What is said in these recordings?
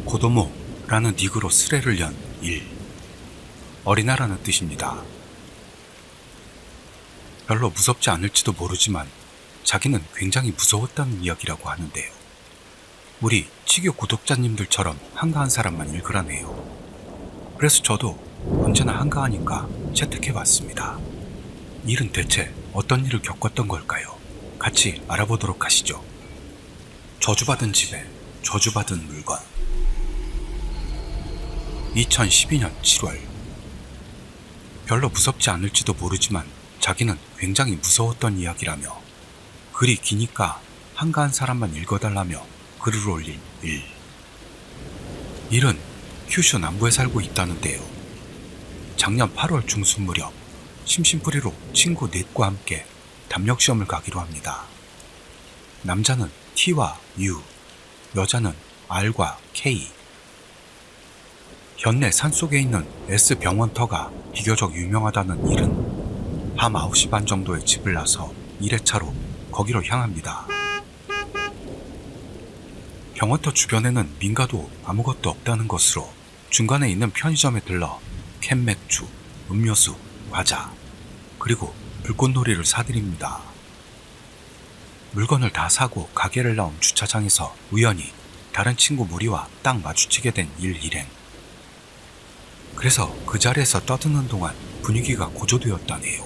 고도모라는 닉으로 스레를 연 일. 어린아라는 뜻입니다. 별로 무섭지 않을지도 모르지만 자기는 굉장히 무서웠다는 이야기라고 하는데요. 우리 치교 구독자님들처럼 한가한 사람만 읽으라네요. 그래서 저도 언제나 한가하니까 채택해봤습니다. 일은 대체 어떤 일을 겪었던 걸까요? 같이 알아보도록 하시죠. 저주받은 집에 저주받은 물건. 2012년 7월. 별로 무섭지 않을지도 모르지만 자기는 굉장히 무서웠던 이야기라며 글이 기니까 한가한 사람만 읽어달라며 글을 올린 일. 일은 큐슈 남부에 살고 있다는데요. 작년 8월 중순 무렵 심심풀이로 친구 넷과 함께 담력시험을 가기로 합니다. 남자는 T와 U, 여자는 R과 K. 현내 산속에 있는 S 병원터가 비교적 유명하다는 일은 밤 9시 반 정도에 집을 나서 1회차로 거기로 향합니다. 병원터 주변에는 민가도 아무것도 없다는 것으로 중간에 있는 편의점에 들러 캔 맥주, 음료수, 과자, 그리고 불꽃놀이를 사드립니다. 물건을 다 사고 가게를 나온 주차장에서 우연히 다른 친구 무리와 딱 마주치게 된 일행. 그래서 그 자리에서 떠드는 동안 분위기가 고조되었다네요.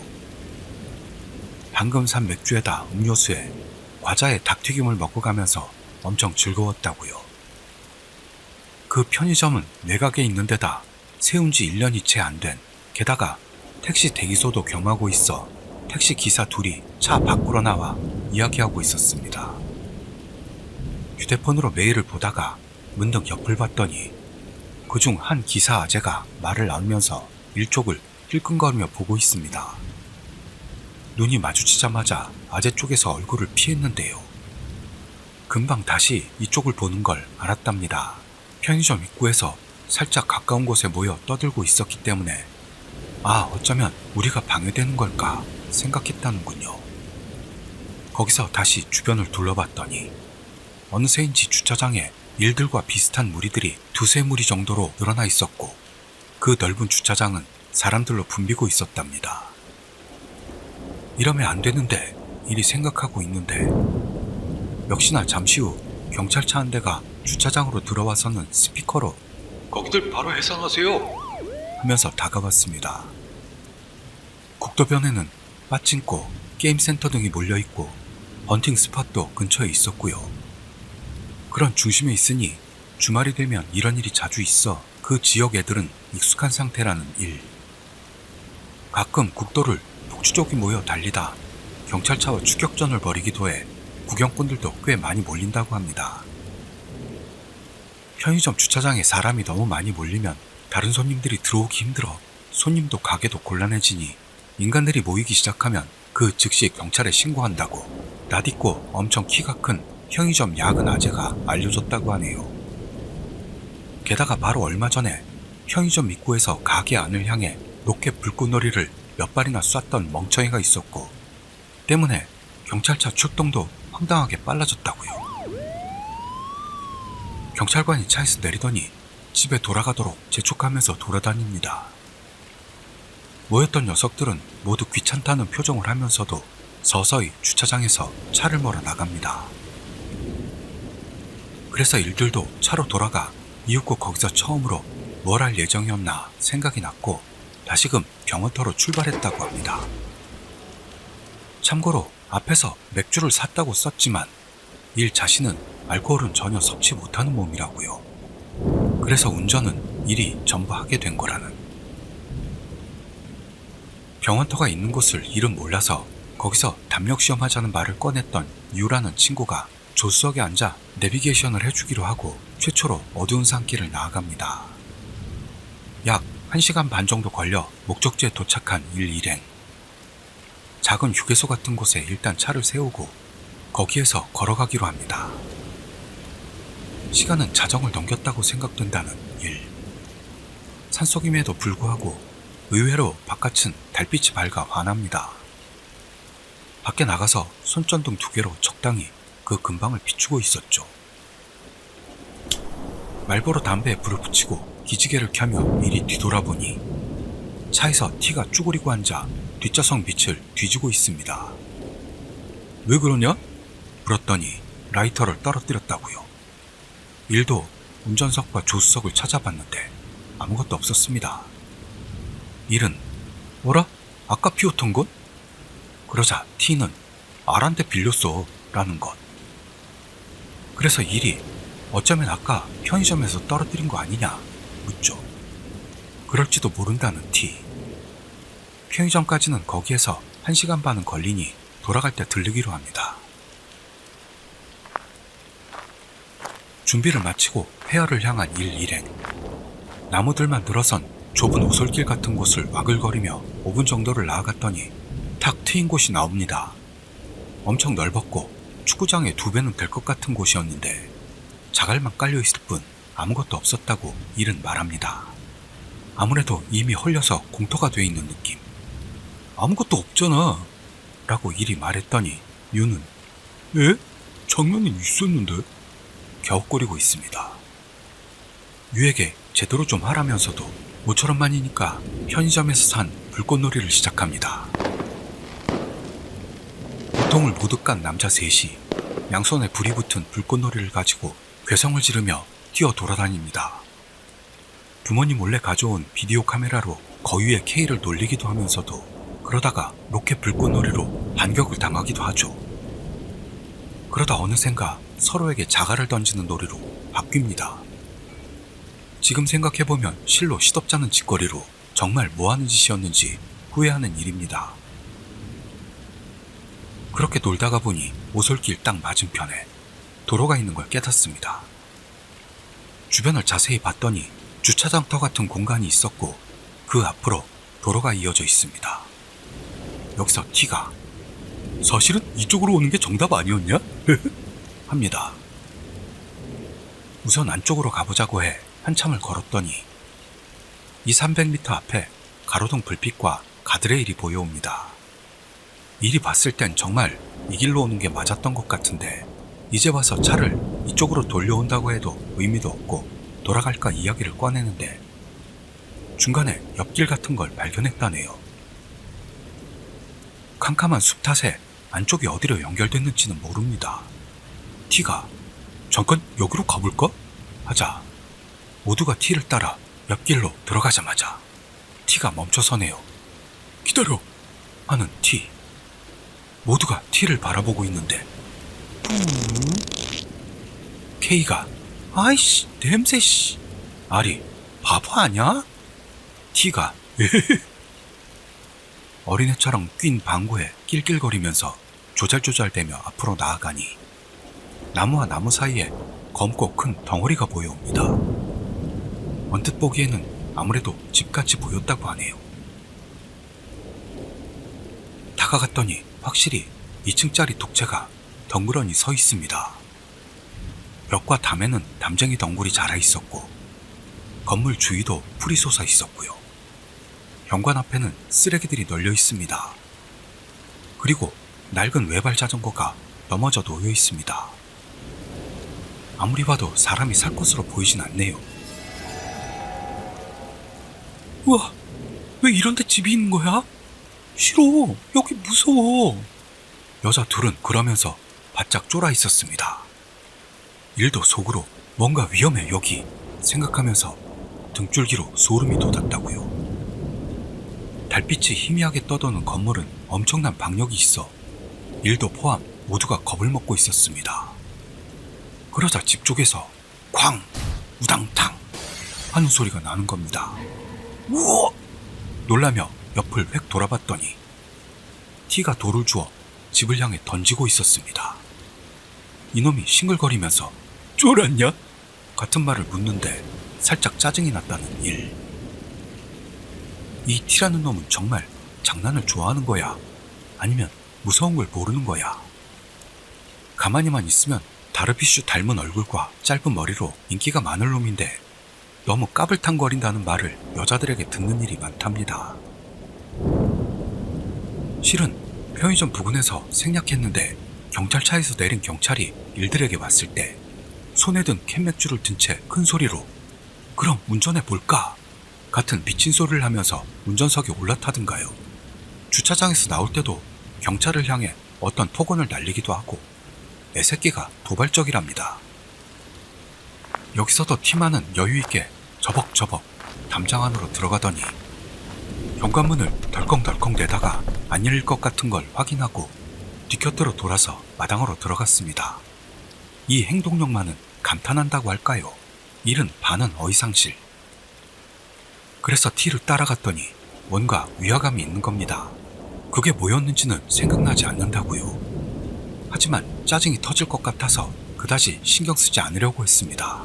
방금 산 맥주에다 음료수에 과자에 닭튀김을 먹고 가면서 엄청 즐거웠다고요. 그 편의점은 외곽에 있는 데다 세운 지 1년이 채 안 된, 게다가 택시 대기소도 겸하고 있어 택시 기사 둘이 차 밖으로 나와 이야기하고 있었습니다. 휴대폰으로 메일을 보다가 문득 옆을 봤더니 그중 한 기사 아재가 말을 나누면서 일쪽을 힐끔거리며 보고 있습니다. 눈이 마주치자마자 아재 쪽에서 얼굴을 피했는데요. 금방 다시 이쪽을 보는 걸 알았답니다. 편의점 입구에서 살짝 가까운 곳에 모여 떠들고 있었기 때문에 어쩌면 우리가 방해되는 걸까 생각했다는군요. 거기서 다시 주변을 둘러봤더니 어느새인지 주차장에 일들과 비슷한 무리들이 두세 무리 정도로 늘어나 있었고 그 넓은 주차장은 사람들로 붐비고 있었답니다. 이러면 안 되는데 이리 생각하고 있는데 역시나 잠시 후 경찰차 한 대가 주차장으로 들어와서는 스피커로 "거기들 바로 해상하세요" 하면서 다가왔습니다. 국도변에는 빠찡코, 게임센터 등이 몰려있고 헌팅 스팟도 근처에 있었고요. 그런 중심에 있으니 주말이 되면 이런 일이 자주 있어 그 지역 애들은 익숙한 상태라는 일. 가끔 국도를 폭주족이 모여 달리다 경찰차와 추격전을 벌이기도 해 구경꾼들도 꽤 많이 몰린다고 합니다. 편의점 주차장에 사람이 너무 많이 몰리면 다른 손님들이 들어오기 힘들어 손님도 가게도 곤란해지니 인간들이 모이기 시작하면 그 즉시 경찰에 신고한다고 낯있고 엄청 키가 큰 편의점 야근 아재가 알려줬다고 하네요. 게다가 바로 얼마 전에 편의점 입구에서 가게 안을 향해 로켓 불꽃놀이를 몇 발이나 쐈던 멍청이가 있었고 때문에 경찰차 출동도 황당하게 빨라졌다고요. 경찰관이 차에서 내리더니 집에 돌아가도록 재촉하면서 돌아다닙니다. 모였던 녀석들은 모두 귀찮다는 표정을 하면서도 서서히 주차장에서 차를 몰아 나갑니다. 그래서 일들도 차로 돌아가 이윽고 거기서 처음으로 뭘 할 예정이었나 생각이 났고 다시금 병원터로 출발했다고 합니다. 참고로 앞에서 맥주를 샀다고 썼지만 일 자신은 알코올은 전혀 섭취 못하는 몸이라고요. 그래서 운전은 일이 전부 하게 된 거라는. 병원터가 있는 곳을 일은 몰라서 거기서 담력시험 하자는 말을 꺼냈던 유라는 친구가 조수석에 앉아 내비게이션을 해주기로 하고 최초로 어두운 산길을 나아갑니다. 약 1시간 반 정도 걸려 목적지에 도착한 일행. 작은 휴게소 같은 곳에 일단 차를 세우고 거기에서 걸어가기로 합니다. 시간은 자정을 넘겼다고 생각된다는 일. 산속임에도 불구하고 의외로 바깥은 달빛이 밝아 환합니다. 밖에 나가서 손전등 2개로 적당히 그 근방을 비추고 있었죠. 말보로 담배에 불을 붙이고 기지개를 켜며 이리 뒤돌아보니 차에서 T가 쭈그리고 앉아 뒷좌석 밑을 뒤지고 있습니다. 왜 그러냐? 물었더니 라이터를 떨어뜨렸다고요. 일도 운전석과 조수석을 찾아봤는데 아무것도 없었습니다. 일은 뭐라? 아까 피웠던 건? 그러자 T는 R한테 빌렸어 라는 것. 그래서 일이 어쩌면 아까 편의점에서 떨어뜨린 거 아니냐 묻죠. 그럴지도 모른다는 T. 편의점까지는 거기에서 1시간 반은 걸리니 돌아갈 때 들르기로 합니다. 준비를 마치고 폐허를 향한 일 일행. 나무들만 늘어선 좁은 오솔길 같은 곳을 와글거리며 5분 정도를 나아갔더니 탁 트인 곳이 나옵니다. 엄청 넓었고 축구장의 2배는 될 것 같은 곳이었는데 자갈만 깔려있을 뿐 아무것도 없었다고 일은 말합니다. 아무래도 이미 헐려서 공터가 돼 있는 느낌. 아무것도 없잖아 라고 일이 말했더니 유는 에? 장난은 있었는데? 갸웃거리고 있습니다. 유에게 제대로 좀 하라면서도 모처럼만이니까 편의점에서 산 불꽃놀이를 시작합니다. 보통을 모두 깐 남자 셋이 양손에 불이 붙은 불꽃놀이를 가지고 괴성을 지르며 뛰어 돌아다닙니다. 부모님 몰래 가져온 비디오 카메라로 거위의 K를 놀리기도 하면서도 그러다가 로켓 불꽃놀이로 반격을 당하기도 하죠. 그러다 어느샌가 서로에게 자갈을 던지는 놀이로 바뀝니다. 지금 생각해보면 실로 시덥잖은 짓거리로 정말 뭐하는 짓이었는지 후회하는 일입니다. 그렇게 놀다가 보니 오솔길 딱 맞은편에 도로가 있는 걸 깨닫습니다. 주변을 자세히 봤더니 주차장터 같은 공간이 있었고 그 앞으로 도로가 이어져 있습니다. 여기서 T가 사실은 이쪽으로 오는 게 정답 아니었냐? 합니다. 우선 안쪽으로 가보자고 해 한참을 걸었더니 200~300m 앞에 가로등 불빛과 가드레일이 보여옵니다. 이리 봤을 땐 정말 이 길로 오는 게 맞았던 것 같은데 이제 와서 차를 이쪽으로 돌려온다고 해도 의미도 없고 돌아갈까 이야기를 꺼내는데 중간에 옆길 같은 걸 발견했다네요. 캄캄한 숲 탓에 안쪽이 어디로 연결됐는지는 모릅니다. T가 잠깐 여기로 가볼까? 하자 모두가 T를 따라 옆길로 들어가자마자 T가 멈춰서네요. 기다려! 하는 T. 모두가 T를 바라보고 있는데 K가 아이씨 냄새 씨. R이 바보 아냐? T가 어린애처럼 낀 방구에 낄낄거리면서 조잘조잘대며 앞으로 나아가니 나무와 나무 사이에 검고 큰 덩어리가 보여옵니다. 언뜻 보기에는 아무래도 집같이 보였다고 하네요. 다가갔더니 확실히 2층짜리 독채가 덩그러니 서 있습니다. 벽과 담에는 담쟁이 덩굴이 자라 있었고 건물 주위도 풀이 솟아 있었고요. 현관 앞에는 쓰레기들이 널려 있습니다. 그리고 낡은 외발 자전거가 넘어져 놓여 있습니다. 아무리 봐도 사람이 살 곳으로 보이진 않네요. 우와, 왜 이런 데 집이 있는 거야? 싫어, 여기 무서워. 여자 둘은 그러면서 바짝 쫄아 있었습니다. 일도 속으로 뭔가 위험해 여기 생각하면서 등줄기로 소름이 돋았다고요. 달빛이 희미하게 떠도는 건물은 엄청난 박력이 있어 일도 포함 모두가 겁을 먹고 있었습니다. 그러자 집 쪽에서 쾅! 우당탕! 하는 소리가 나는 겁니다. 우와! 놀라며 옆을 획 돌아봤더니 T가 돌을 주워 집을 향해 던지고 있었습니다. 이놈이 싱글거리면서 쫄았냐? 같은 말을 묻는데 살짝 짜증이 났다는 일. 이 T라는 놈은 정말 장난을 좋아하는 거야? 아니면 무서운 걸 모르는 거야? 가만히만 있으면 다르비슈 닮은 얼굴과 짧은 머리로 인기가 많을 놈인데 너무 까불탕거린다는 말을 여자들에게 듣는 일이 많답니다. 실은 편의점 부근에서 생략했는데 경찰차에서 내린 경찰이 일들에게 왔을 때 손에 든 캔맥주를 든 채 큰 소리로 그럼 운전해 볼까? 같은 미친 소리를 하면서 운전석에 올라타든가요. 주차장에서 나올 때도 경찰을 향해 어떤 폭언을 날리기도 하고 애새끼가 도발적이랍니다. 여기서도 티마는 여유있게 저벅저벅 담장 안으로 들어가더니 현관문을 덜컹덜컹 대다가 안 열릴 것 같은 걸 확인하고 뒤곁으로 돌아서 마당으로 들어갔습니다. 이 행동력만은 감탄한다고 할까요? 일은 반은 어이상실. 그래서 티를 따라갔더니 뭔가 위화감이 있는 겁니다. 그게 뭐였는지는 생각나지 않는다고요. 하지만 짜증이 터질 것 같아서 그다지 신경 쓰지 않으려고 했습니다.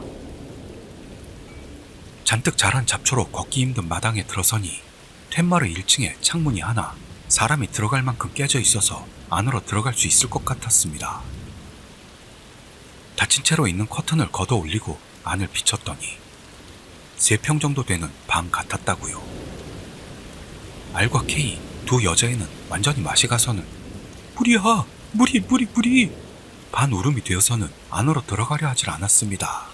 잔뜩 자란 잡초로 걷기 힘든 마당에 들어서니 텐마르 1층에 창문이 하나 사람이 들어갈 만큼 깨져 있어서 안으로 들어갈 수 있을 것 같았습니다. 닫힌 채로 있는 커튼을 걷어 올리고 안을 비쳤더니 3평 정도 되는 방 같았다고요. R과 K 두 여자애는 완전히 맛이 가서는 무리야, 무리 반울음이 되어서는 안으로 들어가려 하질 않았습니다.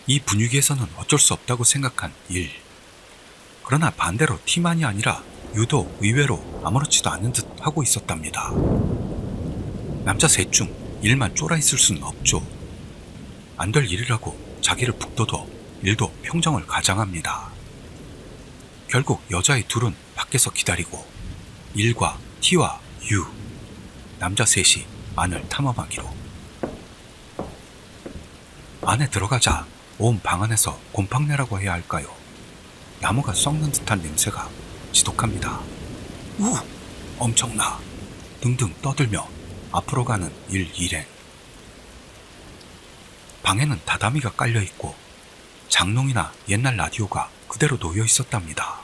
이 분위기에서는 어쩔 수 없다고 생각한 일. 그러나 반대로 티만이 아니라 유독 의외로 아무렇지도 않은 듯 하고 있었답니다. 남자 셋 중 일만 쫄아 있을 수는 없죠. 안 될 일이라고 자기를 북돋워 일도 평정을 가장합니다. 결국 여자의 둘은 밖에서 기다리고 일과 T와 U, 남자 셋이 안을 탐험하기로. 안에 들어가자 온 방 안에서 곰팡내라고 해야 할까요? 나무가 썩는 듯한 냄새가 지독합니다. 엄청나 등등 떠들며 앞으로 가는 일행. 방에는 다다미가 깔려있고 장롱이나 옛날 라디오가 그대로 놓여 있었답니다.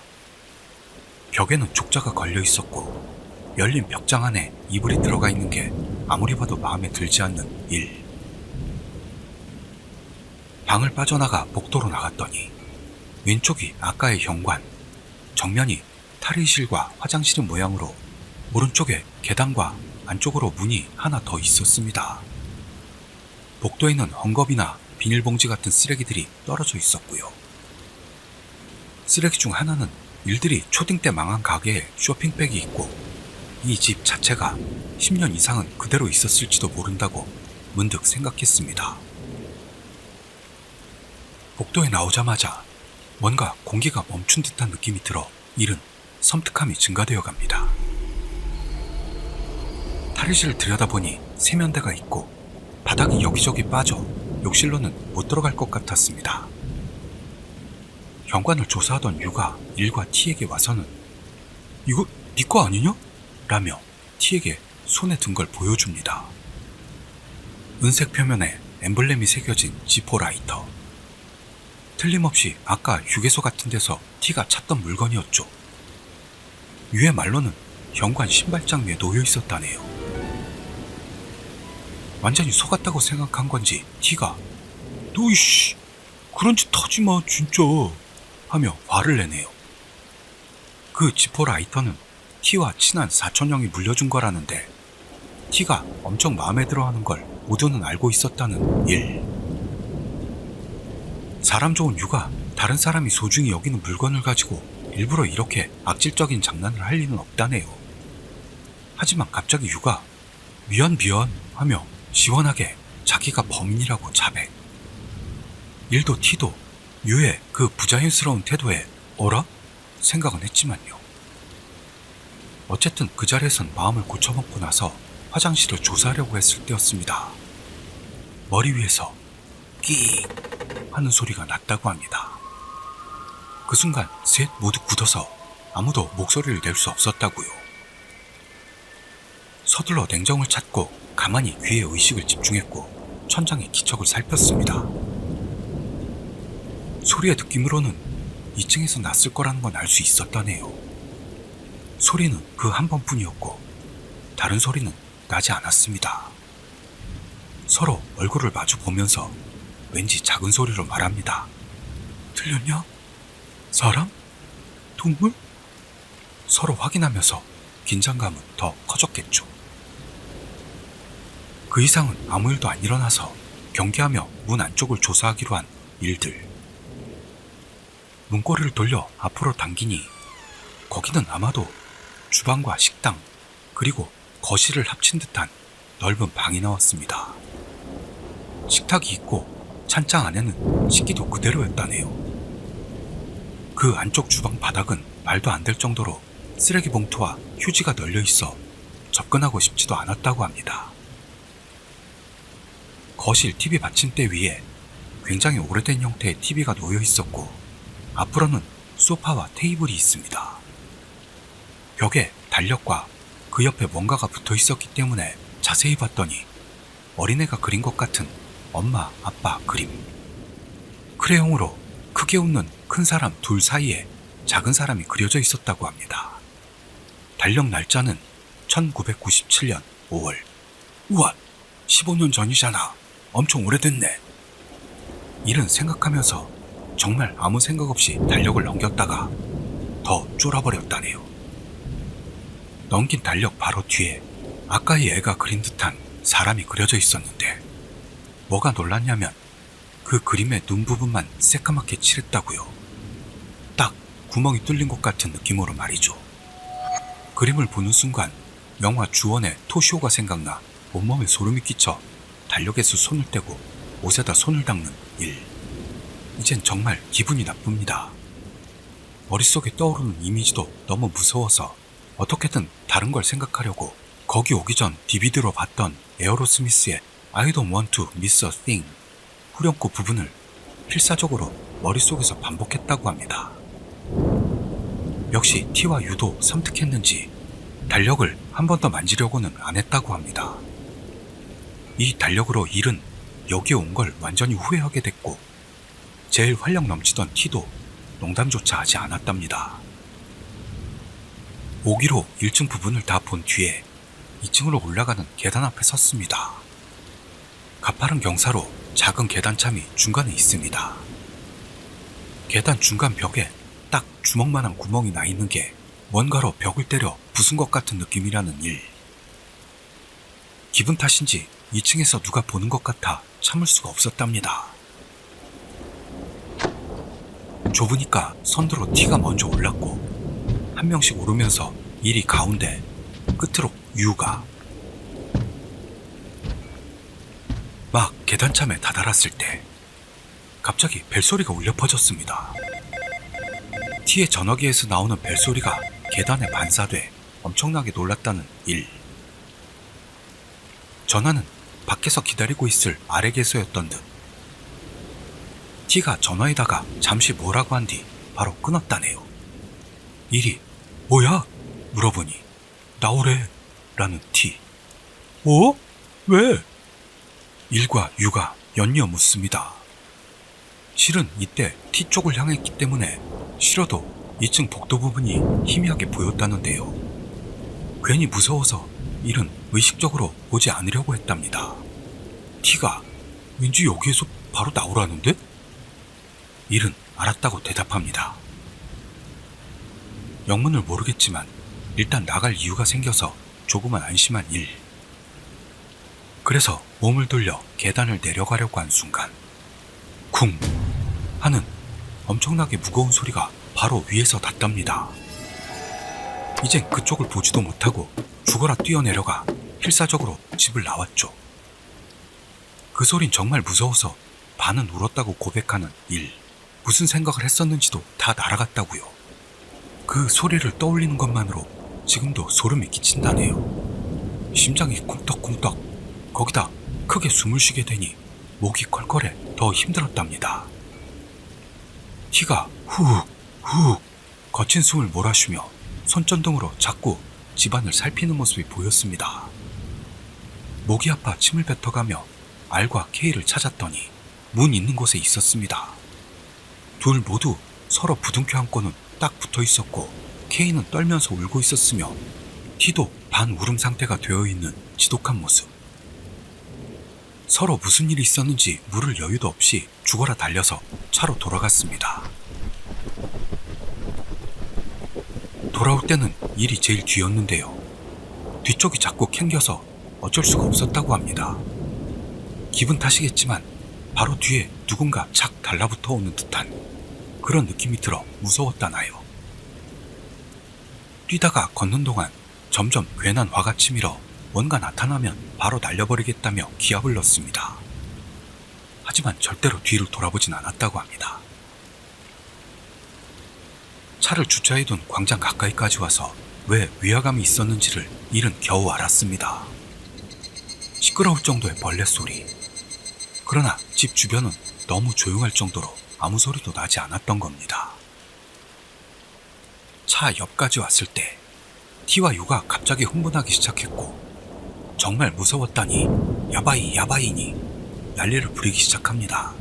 벽에는 족자가 걸려 있었고 열린 벽장 안에 이불이 들어가 있는 게 아무리 봐도 마음에 들지 않는 일. 방을 빠져나가 복도로 나갔더니 왼쪽이 아까의 현관, 정면이 탈의실과 화장실의 모양으로 오른쪽에 계단과 안쪽으로 문이 하나 더 있었습니다. 복도에는 헝겊이나 비닐봉지 같은 쓰레기들이 떨어져 있었고요. 쓰레기 중 하나는 일들이 초딩 때 망한 가게에 쇼핑백이 있고 이 집 자체가 10년 이상은 그대로 있었을지도 모른다고 문득 생각했습니다. 복도에 나오자마자 뭔가 공기가 멈춘 듯한 느낌이 들어 일은 섬뜩함이 증가되어 갑니다. 탈의실을 들여다보니 세면대가 있고 바닥이 여기저기 빠져 욕실로는 못 들어갈 것 같았습니다. 현관을 조사하던 유가 일과 T에게 와서는 이거 네 거 아니냐? 라며 T에게 손에 든 걸 보여줍니다. 은색 표면에 엠블렘이 새겨진 지포 라이터. 틀림없이 아까 휴게소 같은 데서 T가 찾던 물건이었죠. 유의 말로는 현관 신발장 위에 놓여 있었다네요. 완전히 속았다고 생각한 건지 T가 너 이씨 그런 짓 하지마 진짜 하며 화를 내네요. 그 지포 라이터는 T와 친한 사촌형이 물려준 거라는데 T가 엄청 마음에 들어하는 걸 모두는 알고 있었다는 일. 사람 좋은 유가 다른 사람이 소중히 여기는 물건을 가지고 일부러 이렇게 악질적인 장난을 할 리는 없다네요. 하지만 갑자기 유가 미안 하며 시원하게 자기가 범인이라고 자백. 일도 T도 유의 그 부자연스러운 태도에 어라? 생각은 했지만요. 어쨌든 그 자리에선 마음을 고쳐먹고 나서 화장실을 조사하려고 했을 때였습니다. 머리 위에서 끼익 하는 소리가 났다고 합니다. 그 순간 셋 모두 굳어서 아무도 목소리를 낼 수 없었다고요. 서둘러 냉정을 찾고 가만히 귀에 의식을 집중했고 천장의 기척을 살폈습니다. 소리의 느낌으로는 2층에서 났을 거라는 건 알 수 있었다네요. 소리는 그 한 번뿐이었고 다른 소리는 나지 않았습니다. 서로 얼굴을 마주 보면서 왠지 작은 소리로 말합니다. 들렸냐? 사람? 동물? 서로 확인하면서 긴장감은 더 커졌겠죠. 그 이상은 아무 일도 안 일어나서 경계하며 문 안쪽을 조사하기로 한 일들. 문고리를 돌려 앞으로 당기니 거기는 아마도 주방과 식당 그리고 거실을 합친 듯한 넓은 방이 나왔습니다. 식탁이 있고 찬장 안에는 식기도 그대로였다네요. 그 안쪽 주방 바닥은 말도 안 될 정도로 쓰레기 봉투와 휴지가 널려 있어 접근하고 싶지도 않았다고 합니다. 거실 TV 받침대 위에 굉장히 오래된 형태의 TV가 놓여 있었고 앞으로는 소파와 테이블이 있습니다. 벽에 달력과 그 옆에 뭔가가 붙어 있었기 때문에 자세히 봤더니 어린애가 그린 것 같은 엄마, 아빠 그림. 크레용으로 크게 웃는 큰 사람 둘 사이에 작은 사람이 그려져 있었다고 합니다. 달력 날짜는 1997년 5월. 우와, 15년 전이잖아. 엄청 오래됐네. 일은 생각하면서 정말 아무 생각 없이 달력을 넘겼다가 더 쫄아버렸다네요. 넘긴 달력 바로 뒤에 아까 이 애가 그린 듯한 사람이 그려져 있었는데 뭐가 놀랐냐면 그 그림의 눈 부분만 새까맣게 칠했다고요. 딱 구멍이 뚫린 것 같은 느낌으로 말이죠. 그림을 보는 순간 영화 주원의 토시오가 생각나 온몸에 소름이 끼쳐 달력에서 손을 떼고 옷에다 손을 닦는 일. 이젠 정말 기분이 나쁩니다. 머릿속에 떠오르는 이미지도 너무 무서워서 어떻게든 다른 걸 생각하려고 거기 오기 전 DVD로 봤던 에어로스미스의 I don't want to miss a thing 후렴구 부분을 필사적으로 머릿속에서 반복했다고 합니다. 역시 T와 유도 섬뜩했는지 달력을 한 번 더 만지려고는 안 했다고 합니다. 이 달력으로 일은 여기에 온 걸 완전히 후회하게 됐고 제일 활력 넘치던 T도 농담조차 하지 않았답니다. 오기로 1층 부분을 다 본 뒤에 2층으로 올라가는 계단 앞에 섰습니다. 가파른 경사로 작은 계단참이 중간에 있습니다. 계단 중간 벽에 딱 주먹만한 구멍이 나 있는 게 뭔가로 벽을 때려 부순 것 같은 느낌이라는 일. 기분 탓인지 2층에서 누가 보는 것 같아 참을 수가 없었답니다. 좁으니까 선두로 T가 먼저 올랐고 한 명씩 오르면서 일이 가운데 끝으로 유가. 막 계단참에 다다랐을 때 갑자기 벨소리가 울려 퍼졌습니다. T의 전화기에서 나오는 벨소리가 계단에 반사돼 엄청나게 놀랐다는 일. 전화는 밖에서 기다리고 있을 아래개소였던 듯. T가 전화에다가 잠시 뭐라고 한 뒤 바로 끊었다네요. 일이 뭐야? 물어보니 나오래 라는 T. 어? 왜? 일과 유가 연이어 묻습니다. 실은 이때 T 쪽을 향했기 때문에 싫어도 2층 복도 부분이 희미하게 보였다는데요. 괜히 무서워서 일은 의식적으로 보지 않으려고 했답니다. T가 왠지 여기에서 바로 나오라는데? 일은 알았다고 대답합니다. 영문을 모르겠지만 일단 나갈 이유가 생겨서 조금은 안심한 일. 그래서 몸을 돌려 계단을 내려가려고 한 순간 쿵 하는 엄청나게 무거운 소리가 바로 위에서 닿답니다. 이젠 그쪽을 보지도 못하고 죽어라 뛰어내려가 필사적으로 집을 나왔죠. 그 소린 정말 무서워서 반은 울었다고 고백하는 일. 무슨 생각을 했었는지도 다 날아갔다고요. 그 소리를 떠올리는 것만으로 지금도 소름이 끼친다네요. 심장이 쿵떡쿵떡. 거기다 크게 숨을 쉬게 되니 목이 컬컬해 더 힘들었답니다. T가 후욱 거친 숨을 몰아쉬며 손전등으로 자꾸 집안을 살피는 모습이 보였습니다. 목이 아파 침을 뱉어가며 R과 K를 찾았더니 문 있는 곳에 있었습니다. 둘 모두 서로 부둥켜 안고는 딱 붙어 있었고 K는 떨면서 울고 있었으며 T도 반울음 상태가 되어 있는 지독한 모습. 서로 무슨 일이 있었는지 물을 여유도 없이 죽어라 달려서 차로 돌아갔습니다. 돌아올 때는 일이 제일 뒤였는데요. 뒤쪽이 자꾸 캥겨서 어쩔 수가 없었다고 합니다. 기분 탓이겠지만 바로 뒤에 누군가 착 달라붙어 오는 듯한 그런 느낌이 들어 무서웠다나요. 뛰다가 걷는 동안 점점 괜한 화가 치밀어 뭔가 나타나면 바로 날려버리겠다며 기합을 넣습니다. 하지만 절대로 뒤를 돌아보진 않았다고 합니다. 차를 주차해둔 광장 가까이까지 와서 왜 위화감이 있었는지를 이른 겨우 알았습니다. 시끄러울 정도의 벌레 소리. 그러나 집 주변은 너무 조용할 정도로 아무 소리도 나지 않았던 겁니다. 차 옆까지 왔을 때 T와 U가 갑자기 흥분하기 시작했고 정말 무서웠다니 야바이 야바이니 난리를 부리기 시작합니다.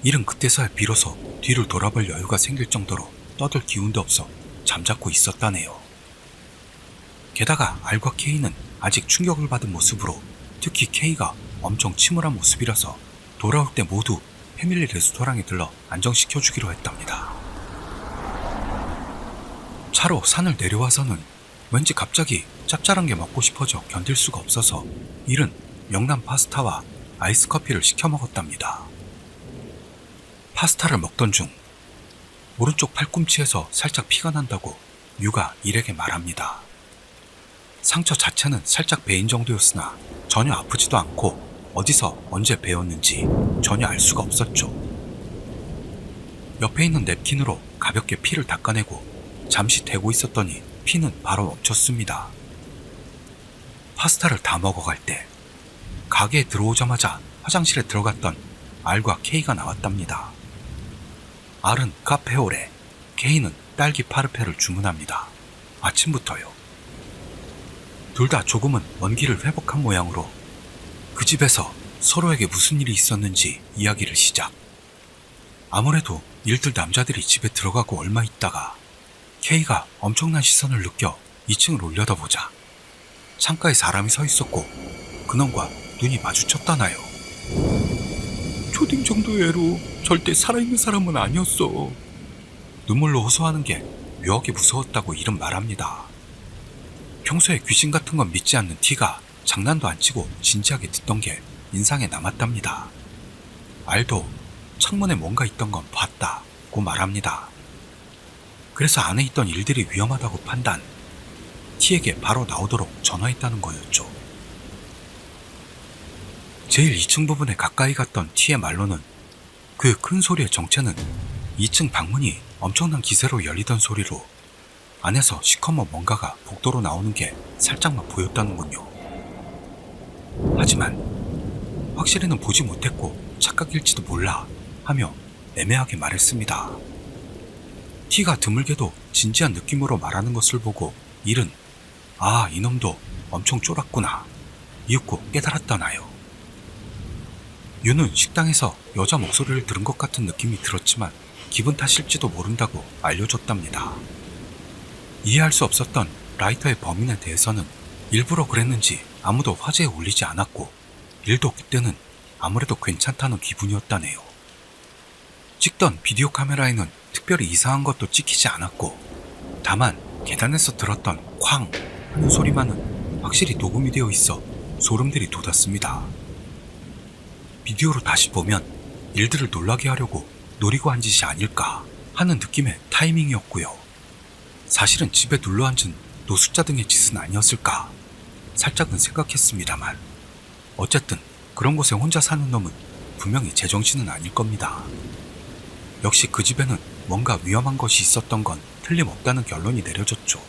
일은 그때서야 비로소 뒤를 돌아볼 여유가 생길 정도로 떠들 기운도 없어 잠자코 있었다네요. 게다가 R과 K는 아직 충격을 받은 모습으로 특히 K가 엄청 침울한 모습이라서 돌아올 때 모두 패밀리 레스토랑에 들러 안정시켜주기로 했답니다. 차로 산을 내려와서는 왠지 갑자기 짭짤한 게 먹고 싶어져 견딜 수가 없어서 일은 명란 파스타와 아이스 커피를 시켜 먹었답니다. 파스타를 먹던 중 오른쪽 팔꿈치에서 살짝 피가 난다고 유가 일에게 말합니다. 상처 자체는 살짝 베인 정도였으나 전혀 아프지도 않고 어디서 언제 베었는지 전혀 알 수가 없었죠. 옆에 있는 냅킨으로 가볍게 피를 닦아내고 잠시 대고 있었더니 피는 바로 멈췄습니다. 파스타를 다 먹어갈 때 가게에 들어오자마자 화장실에 들어갔던 R과 K가 나왔답니다. R은 카페오레, K는 딸기 파르페를 주문합니다. 아침부터요. 둘 다 조금은 원기를 회복한 모양으로 그 집에서 서로에게 무슨 일이 있었는지 이야기를 시작. 아무래도 일들 남자들이 집에 들어가고 얼마 있다가 K가 엄청난 시선을 느껴 2층을 올려다보자 창가에 사람이 서 있었고 그놈과 눈이 마주쳤다나요. 초딩 정도의 애로 절대 살아있는 사람은 아니었어. 눈물로 호소하는 게 묘하게 무서웠다고 일은 말합니다. 평소에 귀신 같은 건 믿지 않는 T가 장난도 안 치고 진지하게 듣던 게 인상에 남았답니다. R도 창문에 뭔가 있던 건 봤다고 말합니다. 그래서 안에 있던 일들이 위험하다고 판단, T에게 바로 나오도록 전화했다는 거였죠. 제일 2층 부분에 가까이 갔던 T의 말로는 그 큰 소리의 정체는 2층 방문이 엄청난 기세로 열리던 소리로 안에서 시커먼 뭔가가 복도로 나오는 게 살짝만 보였다는군요. 하지만 확실히는 보지 못했고 착각일지도 몰라 하며 애매하게 말했습니다. T가 드물게도 진지한 느낌으로 말하는 것을 보고 일은 아, 이놈도 엄청 쫄았구나 이윽고 깨달았다나요. 유는 식당에서 여자 목소리를 들은 것 같은 느낌이 들었지만 기분 탓일지도 모른다고 알려줬답니다. 이해할 수 없었던 라이터의 범인에 대해서는 일부러 그랬는지 아무도 화제에 올리지 않았고 일도 그때는 아무래도 괜찮다는 기분이었다네요. 찍던 비디오 카메라에는 특별히 이상한 것도 찍히지 않았고 다만 계단에서 들었던 쾅 하는 소리만은 확실히 녹음이 되어 있어 소름들이 돋았습니다. 비디오로 다시 보면 일들을 놀라게 하려고 노리고 한 짓이 아닐까 하는 느낌의 타이밍이었고요. 사실은 집에 눌러앉은 노숙자 등의 짓은 아니었을까 살짝은 생각했습니다만 어쨌든 그런 곳에 혼자 사는 놈은 분명히 제정신은 아닐 겁니다. 역시 그 집에는 뭔가 위험한 것이 있었던 건 틀림없다는 결론이 내려졌죠.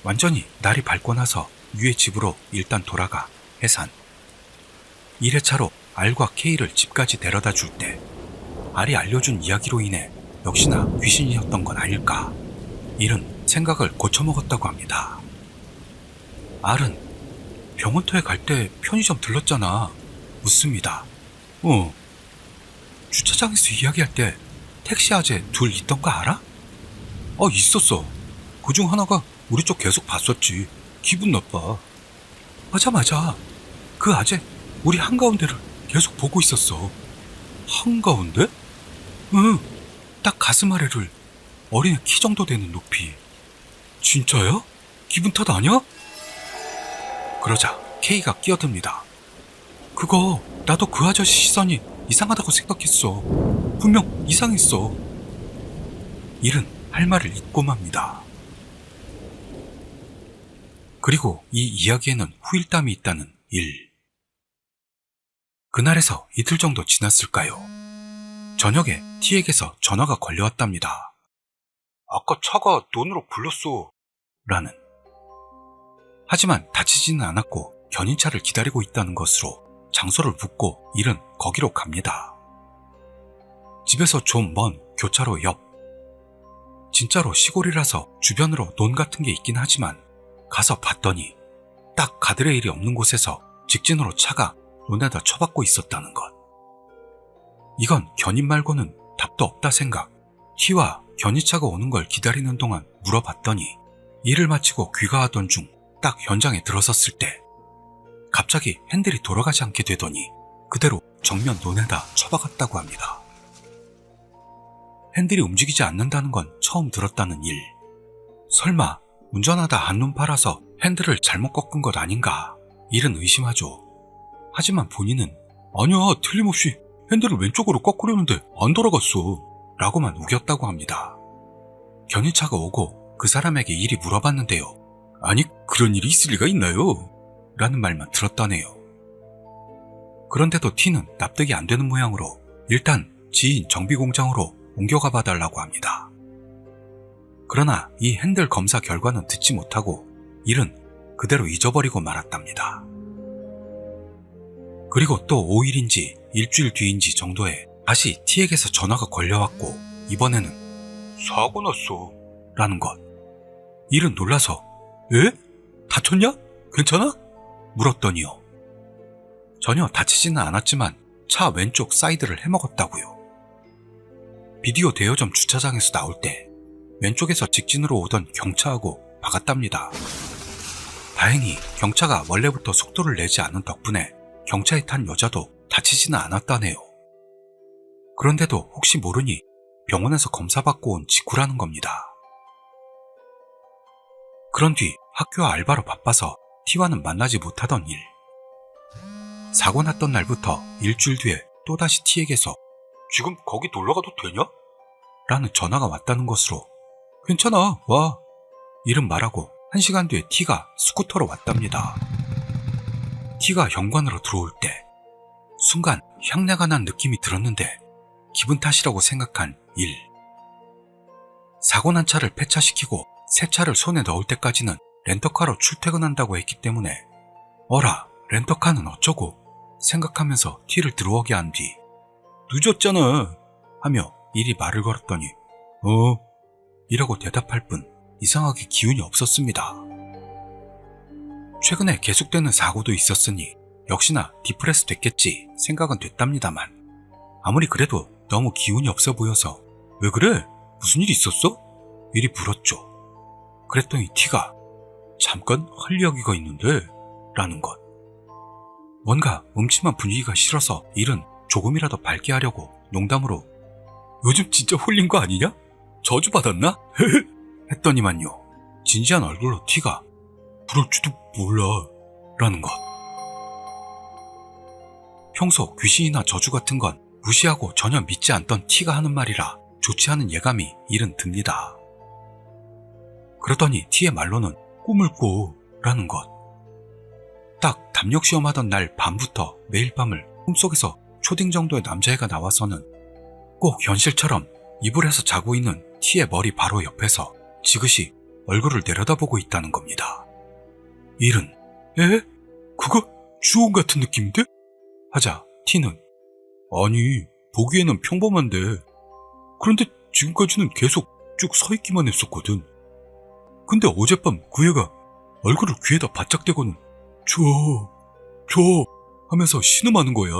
완전히 날이 밝고 나서 유의 집으로 일단 돌아가 해산. 1회차로 R과 K를 집까지 데려다 줄 때 R이 알려준 이야기로 인해 역시나 귀신이었던 건 아닐까 일은 생각을 고쳐먹었다고 합니다. R은 병원터에 갈 때 편의점 들렀잖아 묻습니다. 주차장에서 이야기할 때 택시 아재 둘 있던 거 알아? 있었어. 그중 하나가 우리 쪽 계속 봤었지. 기분 나빠. 맞아. 그 아재 우리 한가운데를 계속 보고 있었어. 한가운데? 응. 딱 가슴 아래를 어린애 키 정도 되는 높이. 진짜야? 기분 탓 아니야? 그러자 K가 끼어듭니다. 그거 나도 그 아저씨 시선이 이상하다고 생각했어. 분명 이상했어. 일은 할 말을 잊고 맙니다. 그리고 이 이야기에는 후일담이 있다는 일. 그날에서 이틀 정도 지났을까요? 저녁에 T에게서 전화가 걸려왔답니다. 아까 차가 논으로 굴렀어. 라는. 하지만 다치지는 않았고 견인차를 기다리고 있다는 것으로 장소를 묻고 일은 거기로 갑니다. 집에서 좀 먼 교차로 옆. 진짜로 시골이라서 주변으로 논 같은 게 있긴 하지만 가서 봤더니 딱 가드레일이 없는 곳에서 직진으로 차가 논에다 쳐박고 있었다는 것. 이건 견인 말고는 답도 없다 생각. T와 견인차가 오는 걸 기다리는 동안 물어봤더니 일을 마치고 귀가하던 중 딱 현장에 들어섰을 때 갑자기 핸들이 돌아가지 않게 되더니 그대로 정면 논에다 쳐박았다고 합니다. 핸들이 움직이지 않는다는 건 처음 들었다는 일. 설마 운전하다 한눈 팔아서 핸들을 잘못 꺾은 것 아닌가? 일은 의심하죠. 하지만 본인은 아니야, 틀림없이 핸들을 왼쪽으로 꺾으려는데 안 돌아갔어 라고만 우겼다고 합니다. 견인차가 오고 그 사람에게 일이 물어봤는데요. 아니, 그런 일이 있을 리가 있나요? 라는 말만 들었다네요. 그런데도 T는 납득이 안 되는 모양으로 일단 지인 정비공장으로 옮겨가 봐달라고 합니다. 그러나 이 핸들 검사 결과는 듣지 못하고 일은 그대로 잊어버리고 말았답니다. 그리고 또 5일인지 일주일 뒤인지 정도에 다시 T에게서 전화가 걸려왔고 이번에는 사고 났어 라는 것. 일은 놀라서 에? 다쳤냐? 괜찮아? 물었더니요. 전혀 다치지는 않았지만 차 왼쪽 사이드를 해먹었다고요. 비디오 대여점 주차장에서 나올 때 왼쪽에서 직진으로 오던 경차하고 박았답니다. 다행히 경차가 원래부터 속도를 내지 않은 덕분에 경차에 탄 여자도 다치지는 않았다네요. 그런데도 혹시 모르니 병원에서 검사받고 온 직후라는 겁니다. 그런 뒤 학교와 알바로 바빠서 T와는 만나지 못하던 일. 사고 났던 날부터 일주일 뒤에 또다시 T에게서 지금 거기 놀러가도 되냐? 라는 전화가 왔다는 것으로 괜찮아, 와. 일은 말하고 1시간 뒤에 T가 스쿠터로 왔답니다. T가 현관으로 들어올 때 순간 향내가 난 느낌이 들었는데 기분 탓이라고 생각한 일. 사고 난 차를 폐차시키고 새 차를 손에 넣을 때까지는 렌터카로 출퇴근한다고 했기 때문에 어라, 렌터카는 어쩌고 생각하면서 T를 들어오게 한 뒤 늦었잖아 하며 일이 말을 걸었더니 이라고 대답할 뿐 이상하게 기운이 없었습니다. 최근에 계속되는 사고도 있었으니 역시나 디프레스 됐겠지 생각은 됐답니다만 아무리 그래도 너무 기운이 없어 보여서 왜 그래? 무슨 일 있었어? 일이 물었죠. 그랬더니 T가 잠깐 할 이야기가 있는데 라는 것. 뭔가 음침한 분위기가 싫어서 일은 조금이라도 밝게 하려고 농담으로 요즘 진짜 홀린 거 아니냐? 저주받았나? 했더니만요. 진지한 얼굴로 T가 그럴지도 몰라 라는 것. 평소 귀신이나 저주 같은 건 무시하고 전혀 믿지 않던 T가 하는 말이라 좋지 않은 예감이 일은 듭니다. 그러더니 T의 말로는 꿈을 꿔 라는 것. 딱 담력 시험하던 날 밤부터 매일 밤을 꿈속에서 초딩 정도의 남자애가 나와서는 꼭 현실처럼 이불에서 자고 있는 T의 머리 바로 옆에서 지그시 얼굴을 내려다보고 있다는 겁니다. 일은 에? 그거 주온 같은 느낌인데? 하자 T는 아니 보기에는 평범한데 그런데 지금까지는 계속 쭉 서 있기만 했었거든. 근데 어젯밤 그 애가 얼굴을 귀에다 바짝 대고는 줘 하면서 신음하는 거야.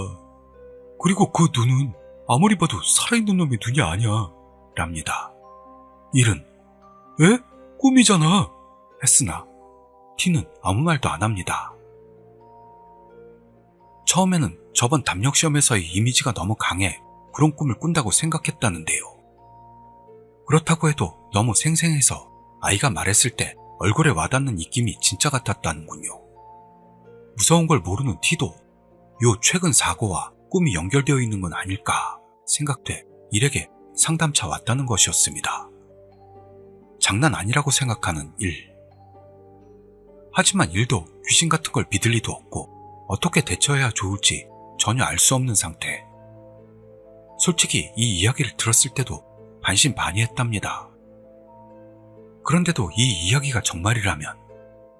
그리고 그 눈은 아무리 봐도 살아있는 놈의 눈이 아니야 랍니다. 일은 에? 꿈이잖아 했으나 T는 아무 말도 안 합니다. 처음에는 저번 담력 시험에서의 이미지가 너무 강해 그런 꿈을 꾼다고 생각했다는데요. 그렇다고 해도 너무 생생해서 아이가 말했을 때 얼굴에 와닿는 입김이 진짜 같았다는군요. 무서운 걸 모르는 T도 요 최근 사고와 꿈이 연결되어 있는 건 아닐까 생각돼 일에게 상담차 왔다는 것이었습니다. 장난 아니라고 생각하는 일. 하지만 일도 귀신 같은 걸 믿을 리도 없고 어떻게 대처해야 좋을지 전혀 알 수 없는 상태. 솔직히 이 이야기를 들었을 때도 반신반의했답니다. 그런데도 이 이야기가 정말이라면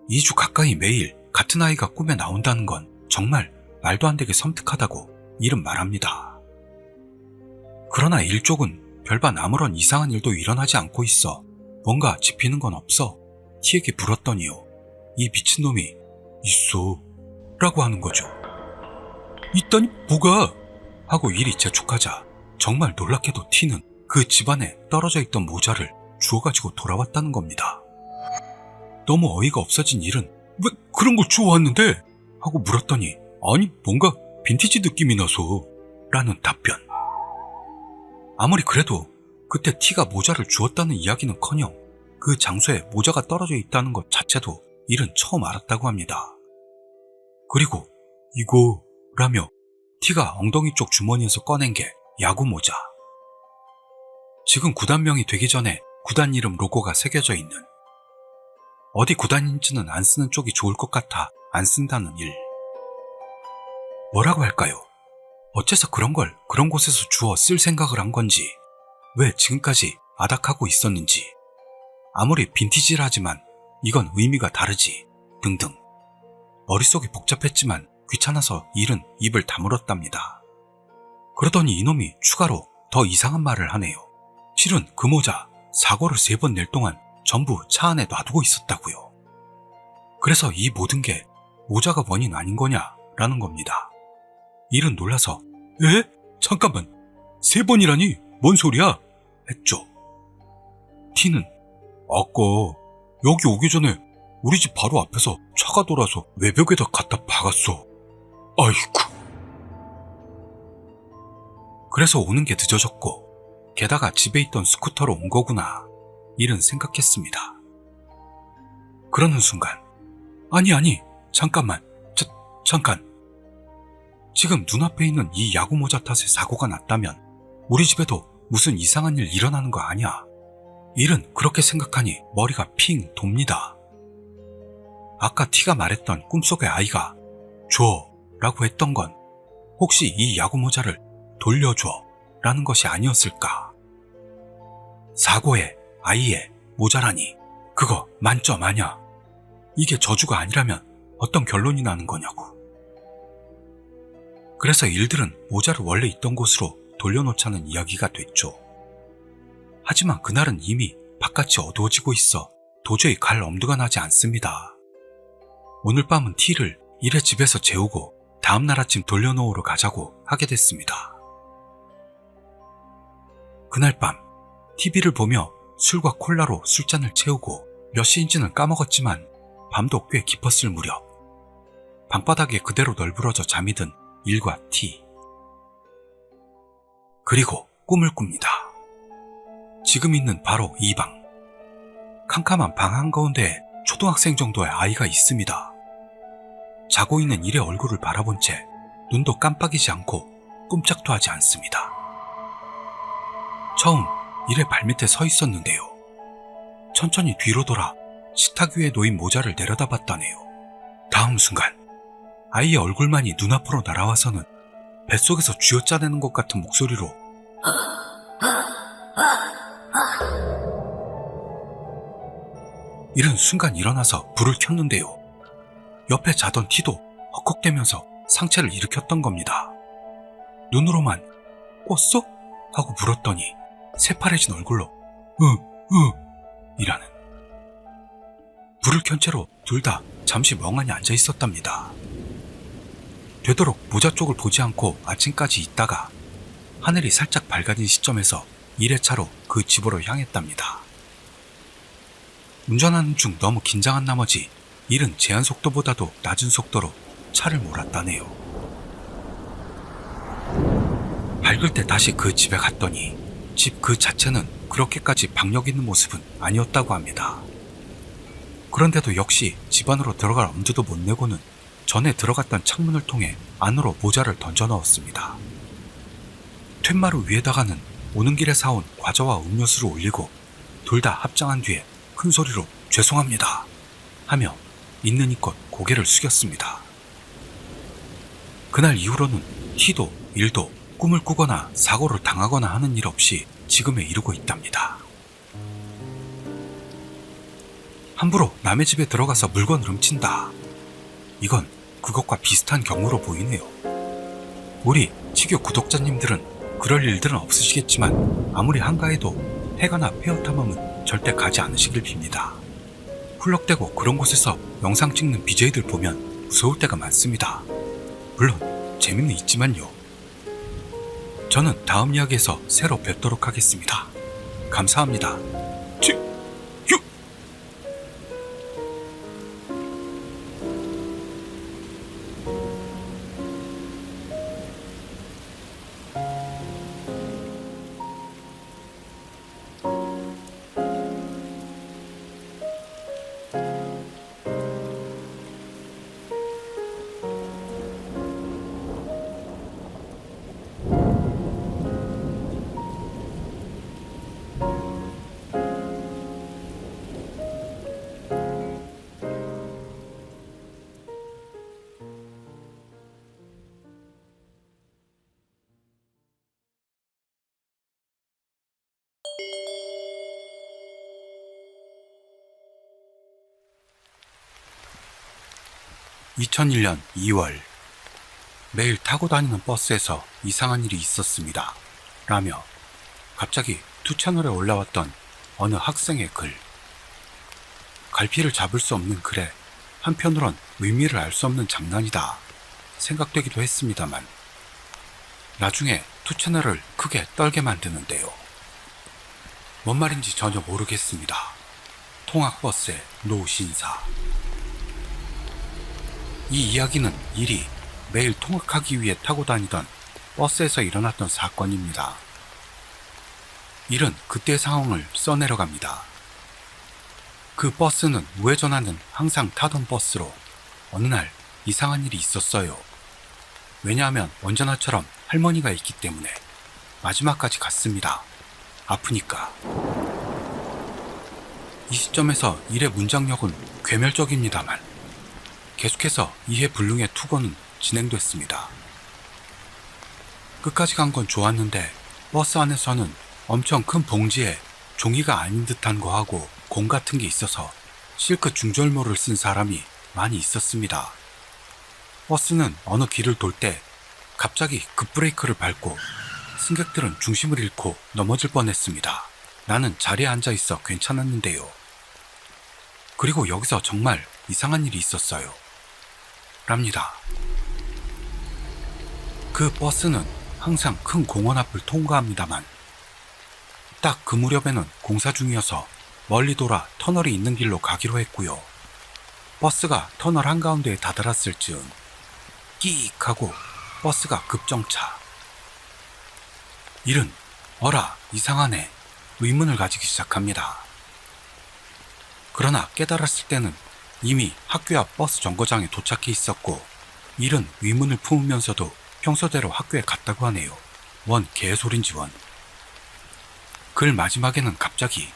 2주 가까이 매일 같은 아이가 꿈에 나온다는 건 정말 말도 안 되게 섬뜩하다고 일은 말합니다. 그러나 일족은 별반 아무런 이상한 일도 일어나지 않고 있어 뭔가 짚히는 건 없어 T에게 물었더니요. 이 미친놈이 있어 라고 하는 거죠. 있다니 뭐가? 하고 일이 재촉하자 정말 놀랍게도 T는 그 집안에 떨어져 있던 모자를 주워가지고 돌아왔다는 겁니다. 너무 어이가 없어진 일은 왜 그런 걸 주워왔는데? 하고 물었더니 아니 뭔가 빈티지 느낌이 나서 라는 답변. 아무리 그래도 그때 T가 모자를 주웠다는 이야기는커녕 그 장소에 모자가 떨어져 있다는 것 자체도 일은 처음 알았다고 합니다. 그리고 이거라며 T가 엉덩이 쪽 주머니에서 꺼낸 게 야구 모자. 지금 구단명이 되기 전에 구단 이름 로고가 새겨져 있는, 어디 구단인지는 안 쓰는 쪽이 좋을 것 같아 안 쓴다는 일. 뭐라고 할까요? 어째서 그런 걸 그런 곳에서 주워 쓸 생각을 한 건지, 왜 지금까지 아닥하고 있었는지, 아무리 빈티지라지만 이건 의미가 다르지 등등. 머릿속이 복잡했지만 귀찮아서 일은 입을 다물었답니다. 그러더니 이놈이 추가로 더 이상한 말을 하네요. 실은 그 모자 사고를 3번 낼 동안 전부 차 안에 놔두고 있었다고요. 그래서 이 모든 게 모자가 원인 아닌 거냐라는 겁니다. 일은 놀라서 에? 잠깐만 3번이라니? 뭔 소리야? 했죠. T는 아까 여기 오기 전에 우리 집 바로 앞에서 차가 돌아서 외벽에다 갖다 박았어. 아이쿠. 그래서 오는 게 늦어졌고 게다가 집에 있던 스쿠터로 온 거구나. 일은 생각했습니다. 그러는 순간 아니 잠깐만 잠깐. 지금 눈앞에 있는 이 야구 모자 탓에 사고가 났다면 우리 집에도 무슨 이상한 일 일어나는 거 아니야. 일은 그렇게 생각하니 머리가 핑 돕니다. 아까 T가 말했던 꿈속의 아이가 줘 라고 했던 건 혹시 이 야구 모자를 돌려줘 라는 것이 아니었을까. 사고에 아이의 모자라니 그거 만점 아냐. 이게 저주가 아니라면 어떤 결론이 나는 거냐고. 그래서 일들은 모자를 원래 있던 곳으로 돌려놓자는 이야기가 됐죠. 하지만 그날은 이미 바깥이 어두워지고 있어 도저히 갈 엄두가 나지 않습니다. 오늘 밤은 T를 일의 집에서 재우고 다음날 아침 돌려놓으러 가자고 하게 됐습니다. 그날 밤 TV를 보며 술과 콜라로 술잔을 채우고 몇 시인지는 까먹었지만 밤도 꽤 깊었을 무렵 방바닥에 그대로 널브러져 잠이 든 일과 T. 그리고 꿈을 꿉니다. 지금 있는 바로 이 방. 캄캄한 방 한가운데에 초등학생 정도의 아이가 있습니다. 자고 있는 일의 얼굴을 바라본 채 눈도 깜빡이지 않고 꼼짝도 하지 않습니다. 처음 일의 발밑에 서 있었는데요. 천천히 뒤로 돌아 식탁 위에 놓인 모자를 내려다봤다네요. 다음 순간 아이의 얼굴만이 눈앞으로 날아와서는 뱃속에서 쥐어짜내는 것 같은 목소리로 일은 순간 일어나서 불을 켰는데요. 옆에 자던 T도 헉헉대면서 상체를 일으켰던 겁니다. 눈으로만 꿨어? 하고 물었더니 새파래진 얼굴로 이라는. 불을 켠 채로 둘 다 잠시 멍하니 앉아 있었답니다. 되도록 모자 쪽을 보지 않고 아침까지 있다가 하늘이 살짝 밝아진 시점에서 1회차로 그 집으로 향했답니다. 운전하는 중 너무 긴장한 나머지 일은 제한 속도보다도 낮은 속도로 차를 몰았다네요. 밝을 때 다시 그 집에 갔더니 집 그 자체는 그렇게까지 박력 있는 모습은 아니었다고 합니다. 그런데도 역시 집 안으로 들어갈 엄두도 못 내고는 전에 들어갔던 창문을 통해 안으로 모자를 던져 넣었습니다. 툇마루 위에다가는 오는 길에 사온 과자와 음료수를 올리고 둘 다 합장한 뒤에 큰 소리로 죄송합니다 하며 있는 이껏 고개를 숙였습니다. 그날 이후로는 티도 일도 꿈을 꾸거나 사고를 당하거나 하는 일 없이 지금에 이르고 있답니다. 함부로 남의 집에 들어가서 물건을 훔친다. 이건 그것과 비슷한 경우로 보이네요. 우리 치교 구독자님들은 그럴 일들은 없으시겠지만 아무리 한가해도 해가나 페어탐험은 절대 가지 않으시길 빕니다. 훌럭대고 그런 곳에서 영상 찍는 BJ들 보면 무서울 때가 많습니다. 물론 재미는 있지만요. 저는 다음 이야기에서 새로 뵙도록 하겠습니다. 감사합니다. 2001년 2월 매일 타고 다니는 버스에서 이상한 일이 있었습니다. 라며 갑자기 투채널에 올라왔던 어느 학생의 글. 갈피를 잡을 수 없는 글에 한편으론 의미를 알 수 없는 장난이다 생각되기도 했습니다만 나중에 투채널을 크게 떨게 만드는데요. 뭔 말인지 전혀 모르겠습니다. 통학버스의 노신사. 이 이야기는 일이 매일 통학하기 위해 타고 다니던 버스에서 일어났던 사건입니다. 일은 그때의 상황을 써내려갑니다. 그 버스는 우회전하는 항상 타던 버스로 어느 날 이상한 일이 있었어요. 왜냐하면 언제나처럼 할머니가 있기 때문에 마지막까지 갔습니다. 아프니까. 이 시점에서 일의 문장력은 괴멸적입니다만 계속해서 이해불능의 투고는 진행됐습니다. 끝까지 간 건 좋았는데 버스 안에서는 엄청 큰 봉지에 종이가 아닌 듯한 거하고 공 같은 게 있어서 실크 중절모를 쓴 사람이 많이 있었습니다. 버스는 어느 길을 돌 때 갑자기 급브레이크를 밟고 승객들은 중심을 잃고 넘어질 뻔했습니다. 나는 자리에 앉아 있어 괜찮았는데요. 그리고 여기서 정말 이상한 일이 있었어요. 랍니다. 그 버스는 항상 큰 공원 앞을 통과합니다만 딱 그 무렵에는 공사 중이어서 멀리 돌아 터널이 있는 길로 가기로 했고요. 버스가 터널 한가운데에 다다랐을 즈음 끼익 하고 버스가 급정차. 일은 어라 이상하네 의문을 가지기 시작합니다. 그러나 깨달았을 때는 이미 학교 앞 버스 정거장에 도착해 있었고 일은 의문을 품으면서도 평소대로 학교에 갔다고 하네요. 원 개소린지 원. 글 마지막에는 갑자기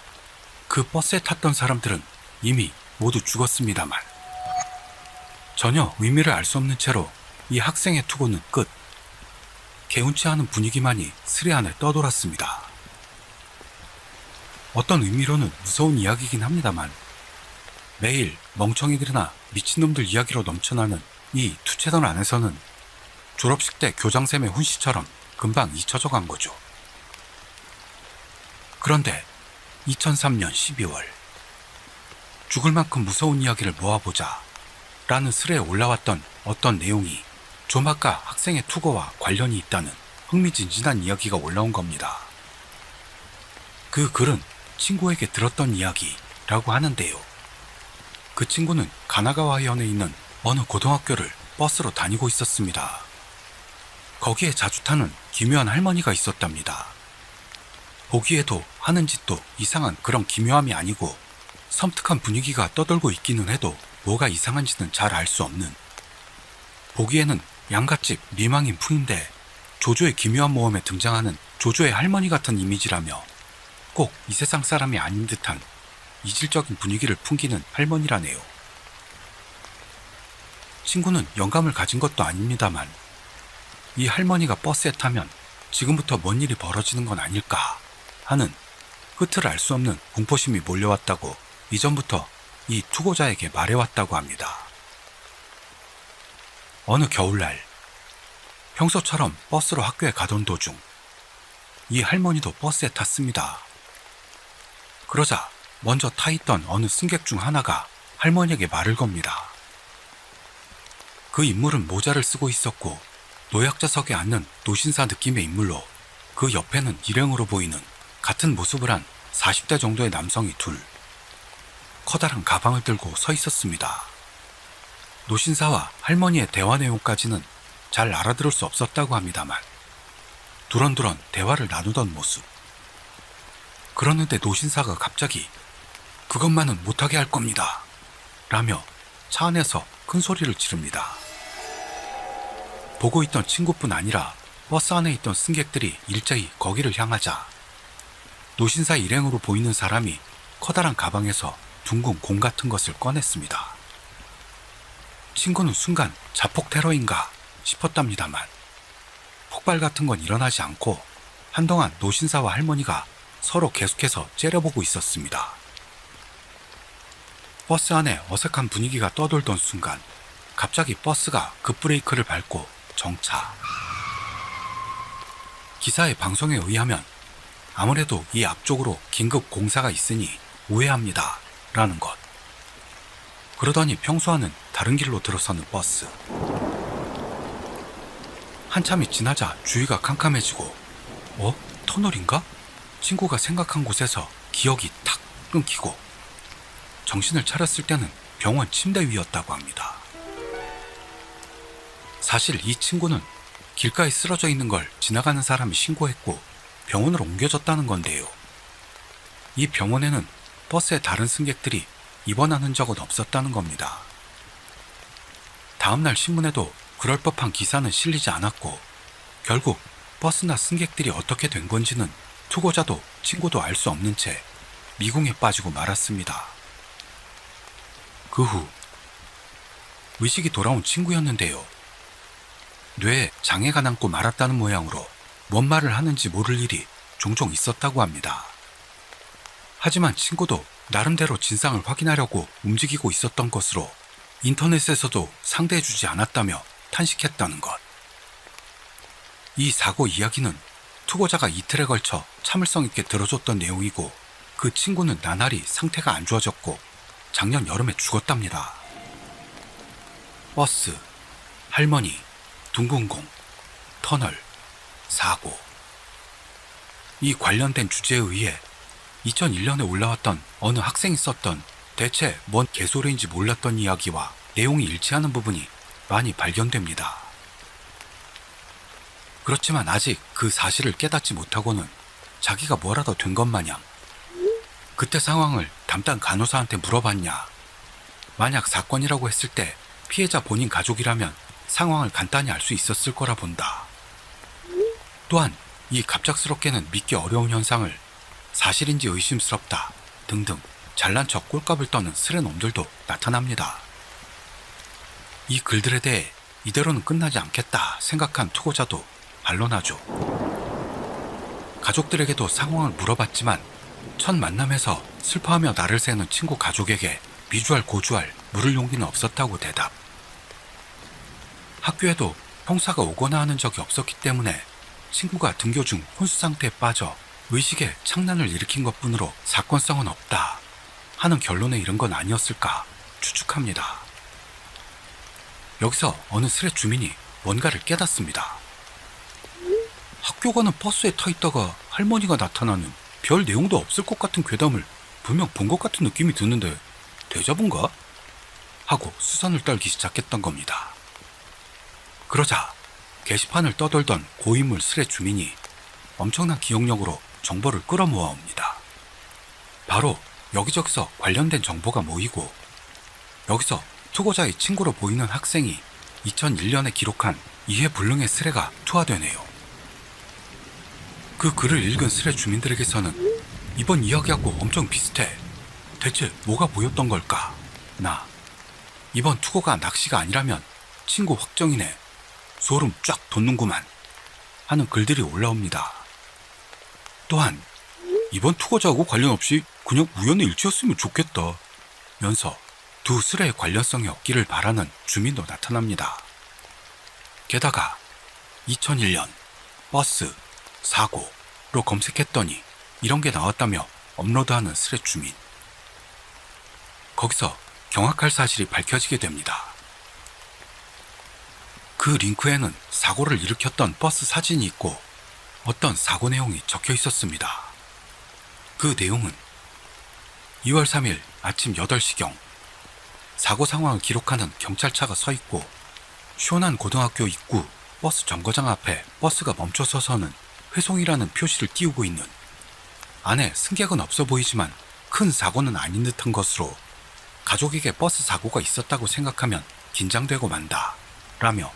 그 버스에 탔던 사람들은 이미 모두 죽었습니다만 전혀 의미를 알 수 없는 채로 이 학생의 투고는 끝. 개운치 않은 분위기만이 스레 안에 떠돌았습니다. 어떤 의미로는 무서운 이야기이긴 합니다만 매일 멍청이들이나 미친놈들 이야기로 넘쳐나는 이 투채널 안에서는 졸업식 때 교장쌤의 훈시처럼 금방 잊혀져 간 거죠. 그런데 2003년 12월 죽을 만큼 무서운 이야기를 모아보자 라는 슬에 올라왔던 어떤 내용이 조마카 학생의 투고와 관련이 있다는 흥미진진한 이야기가 올라온 겁니다. 그 글은 친구에게 들었던 이야기라고 하는데요. 그 친구는 가나가와현에 있는 어느 고등학교를 버스로 다니고 있었습니다. 거기에 자주 타는 기묘한 할머니가 있었답니다. 보기에도 하는 짓도 이상한 그런 기묘함이 아니고 섬뜩한 분위기가 떠돌고 있기는 해도 뭐가 이상한지는 잘 알 수 없는 보기에는 양갓집 미망인 풍인데 조조의 기묘한 모험에 등장하는 조조의 할머니 같은 이미지라며 꼭 이 세상 사람이 아닌 듯한 이질적인 분위기를 풍기는 할머니라네요. 친구는 영감을 가진 것도 아닙니다만 이 할머니가 버스에 타면 지금부터 뭔 일이 벌어지는 건 아닐까 하는 끝을 알 수 없는 공포심이 몰려왔다고 이전부터 이 투고자에게 말해왔다고 합니다. 어느 겨울날 평소처럼 버스로 학교에 가던 도중 이 할머니도 버스에 탔습니다. 그러자 먼저 타있던 어느 승객 중 하나가 할머니에게 말을 겁니다. 그 인물은 모자를 쓰고 있었고 노약자석에 앉는 노신사 느낌의 인물로 그 옆에는 일행으로 보이는 같은 모습을 한 40대 정도의 남성이 둘 커다란 가방을 들고 서 있었습니다. 노신사와 할머니의 대화 내용까지는 잘 알아들을 수 없었다고 합니다만 두런두런 대화를 나누던 모습. 그러는데 노신사가 갑자기 그것만은 못하게 할 겁니다 라며 차 안에서 큰 소리를 지릅니다. 보고 있던 친구뿐 아니라 버스 안에 있던 승객들이 일제히 거기를 향하자 노신사 일행으로 보이는 사람이 커다란 가방에서 둥근 공 같은 것을 꺼냈습니다. 친구는 순간 자폭 테러인가 싶었답니다만 폭발 같은 건 일어나지 않고 한동안 노신사와 할머니가 서로 계속해서 째려보고 있었습니다. 버스 안에 어색한 분위기가 떠돌던 순간 갑자기 버스가 급브레이크를 밟고 정차. 기사의 방송에 의하면 아무래도 이 앞쪽으로 긴급 공사가 있으니 오해합니다 라는 것. 그러더니 평소와는 다른 길로 들어서는 버스. 한참이 지나자 주위가 캄캄해지고 터널인가? 친구가 생각한 곳에서 기억이 탁 끊기고 정신을 차렸을 때는 병원 침대 위였다고 합니다. 사실 이 친구는 길가에 쓰러져 있는 걸 지나가는 사람이 신고했고 병원으로 옮겨졌다는 건데요. 이 병원에는 버스의 다른 승객들이 입원한 흔적은 없었다는 겁니다. 다음날 신문에도 그럴 법한 기사는 실리지 않았고 결국 버스나 승객들이 어떻게 된 건지는 투고자도 친구도 알 수 없는 채 미궁에 빠지고 말았습니다. 그 후 의식이 돌아온 친구였는데요. 뇌에 장애가 남고 말았다는 모양으로 뭔 말을 하는지 모를 일이 종종 있었다고 합니다. 하지만 친구도 나름대로 진상을 확인하려고 움직이고 있었던 것으로 인터넷에서도 상대해주지 않았다며 탄식했다는 것. 이 사고 이야기는 투고자가 이틀에 걸쳐 참을성 있게 들어줬던 내용이고 그 친구는 나날이 상태가 안 좋아졌고 작년 여름에 죽었답니다. 버스, 할머니, 둥근 공, 터널, 사고. 이 관련된 주제에 의해 2001년에 올라왔던 어느 학생이 썼던 대체 뭔 개소리인지 몰랐던 이야기와 내용이 일치하는 부분이 많이 발견됩니다. 그렇지만 아직 그 사실을 깨닫지 못하고는 자기가 뭐라도 된 것 마냥 그때 상황을 담당 간호사한테 물어봤냐, 만약 사건이라고 했을 때 피해자 본인 가족이라면 상황을 간단히 알 수 있었을 거라 본다. 또한 이 갑작스럽게는 믿기 어려운 현상을 사실인지 의심스럽다 등등 잘난 척 꼴값을 떠는 쓰레놈들도 나타납니다. 이 글들에 대해 이대로는 끝나지 않겠다 생각한 투고자도 반론하죠. 가족들에게도 상황을 물어봤지만 첫 만남에서 슬퍼하며 나를 새는 친구 가족에게 미주알 고주알 물을 용기는 없었다고 대답. 학교에도 형사가 오거나 하는 적이 없었기 때문에 친구가 등교 중 혼수 상태에 빠져 의식에 창난을 일으킨 것뿐으로 사건성은 없다 하는 결론에 이른 건 아니었을까 추측합니다. 여기서 어느 스레 주민이 뭔가를 깨닫습니다. 학교 가는 버스에 타 있다가 할머니가 나타나는 별 내용도 없을 것 같은 괴담을 분명 본 것 같은 느낌이 드는데 데자분가? 하고 수선을 떨기 시작했던 겁니다. 그러자 게시판을 떠돌던 고인물 스레 주민이 엄청난 기억력으로 정보를 끌어모아 옵니다. 바로 여기저기서 관련된 정보가 모이고 여기서 투고자의 친구로 보이는 학생이 2001년에 기록한 이해불능의 스레가 투하되네요. 그 글을 읽은 스레 주민들에게서는 이번 이야기하고 엄청 비슷해. 대체 뭐가 보였던 걸까? 나 이번 투고가 낚시가 아니라면 친구 확정이네. 소름 쫙 돋는구만. 하는 글들이 올라옵니다. 또한 이번 투고자하고 관련 없이 그냥 우연의 일치였으면 좋겠다 면서 두 스레의 관련성이 없기를 바라는 주민도 나타납니다. 게다가 2001년 버스 사고로 검색했더니 이런 게 나왔다며 업로드하는 스레 주민. 거기서 경악할 사실이 밝혀지게 됩니다. 그 링크에는 사고를 일으켰던 버스 사진이 있고 어떤 사고 내용이 적혀 있었습니다. 그 내용은 2월 3일 아침 8시경 사고 상황을 기록하는 경찰차가 서 있고 쇼난 고등학교 입구 버스 정거장 앞에 버스가 멈춰 서서는 회송이라는 표시를 띄우고 있는, 안에 승객은 없어 보이지만 큰 사고는 아닌 듯한 것으로 가족에게 버스 사고가 있었다고 생각하면 긴장되고 만다 라며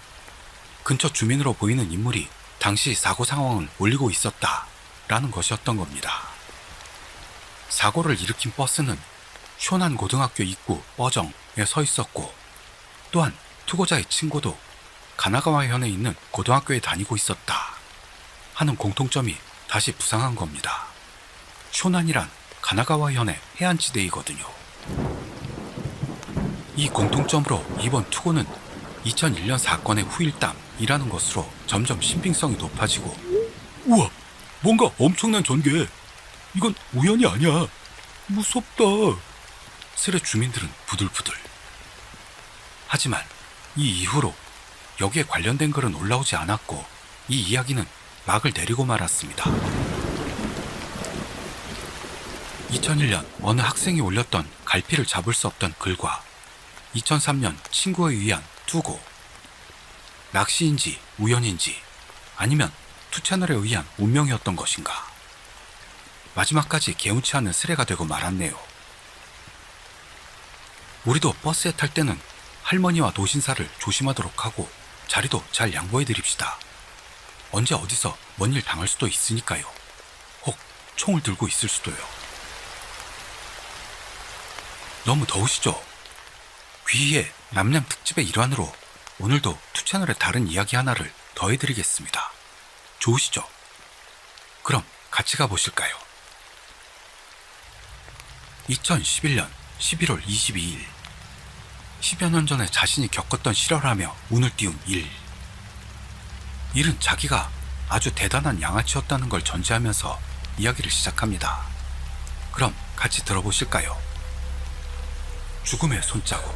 근처 주민으로 보이는 인물이 당시 사고 상황을 올리고 있었다 라는 것이었던 겁니다. 사고를 일으킨 버스는 쇼난 고등학교 입구 버정에 서 있었고 또한 투고자의 친구도 가나가와현에 있는 고등학교에 다니고 있었다 하는 공통점이 다시 부상한 겁니다. 쇼난이란 가나가와현의 해안지대이거든요. 이 공통점으로 이번 투고는 2001년 사건의 후일담이라는 것으로 점점 신빙성이 높아지고, 우와! 뭔가 엄청난 전개! 이건 우연이 아니야! 무섭다! 스레 주민들은 부들부들. 하지만 이 이후로 여기에 관련된 글은 올라오지 않았고 이 이야기는 막을 내리고 말았습니다. 2001년 어느 학생이 올렸던 갈피를 잡을 수 없던 글과 2003년 친구에 의한 투고, 낚시인지 우연인지 아니면 투채널에 의한 운명이었던 것인가. 마지막까지 개운치 않은 스레가 되고 말았네요. 우리도 버스에 탈 때는 할머니와 노신사를 조심하도록 하고 자리도 잘 양보해 드립시다. 언제 어디서 뭔 일 당할 수도 있으니까요. 혹 총을 들고 있을 수도요. 너무 더우시죠? 귀희의 남양 특집의 일환으로 오늘도 투채널의 다른 이야기 하나를 더해드리겠습니다. 좋으시죠? 그럼 같이 가보실까요? 2011년 11월 22일 10여 년 전에 자신이 겪었던 실화라며 운을 띄운 일. 일은 자기가 아주 대단한 양아치였다는 걸 전제하면서 이야기를 시작합니다. 그럼 같이 들어보실까요? 죽음의 손자국.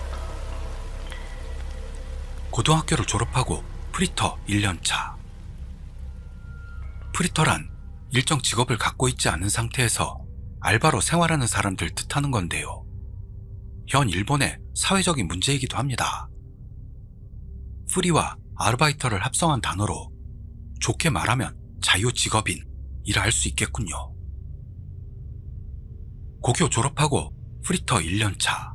고등학교를 졸업하고 프리터 1년차. 프리터란 일정 직업을 갖고 있지 않은 상태에서 알바로 생활하는 사람들 뜻하는 건데요. 현 일본의 사회적인 문제이기도 합니다. 프리와 아르바이터를 합성한 단어로 좋게 말하면 자유직업인이라 할 수 있겠군요. 고교 졸업하고 프리터 1년차.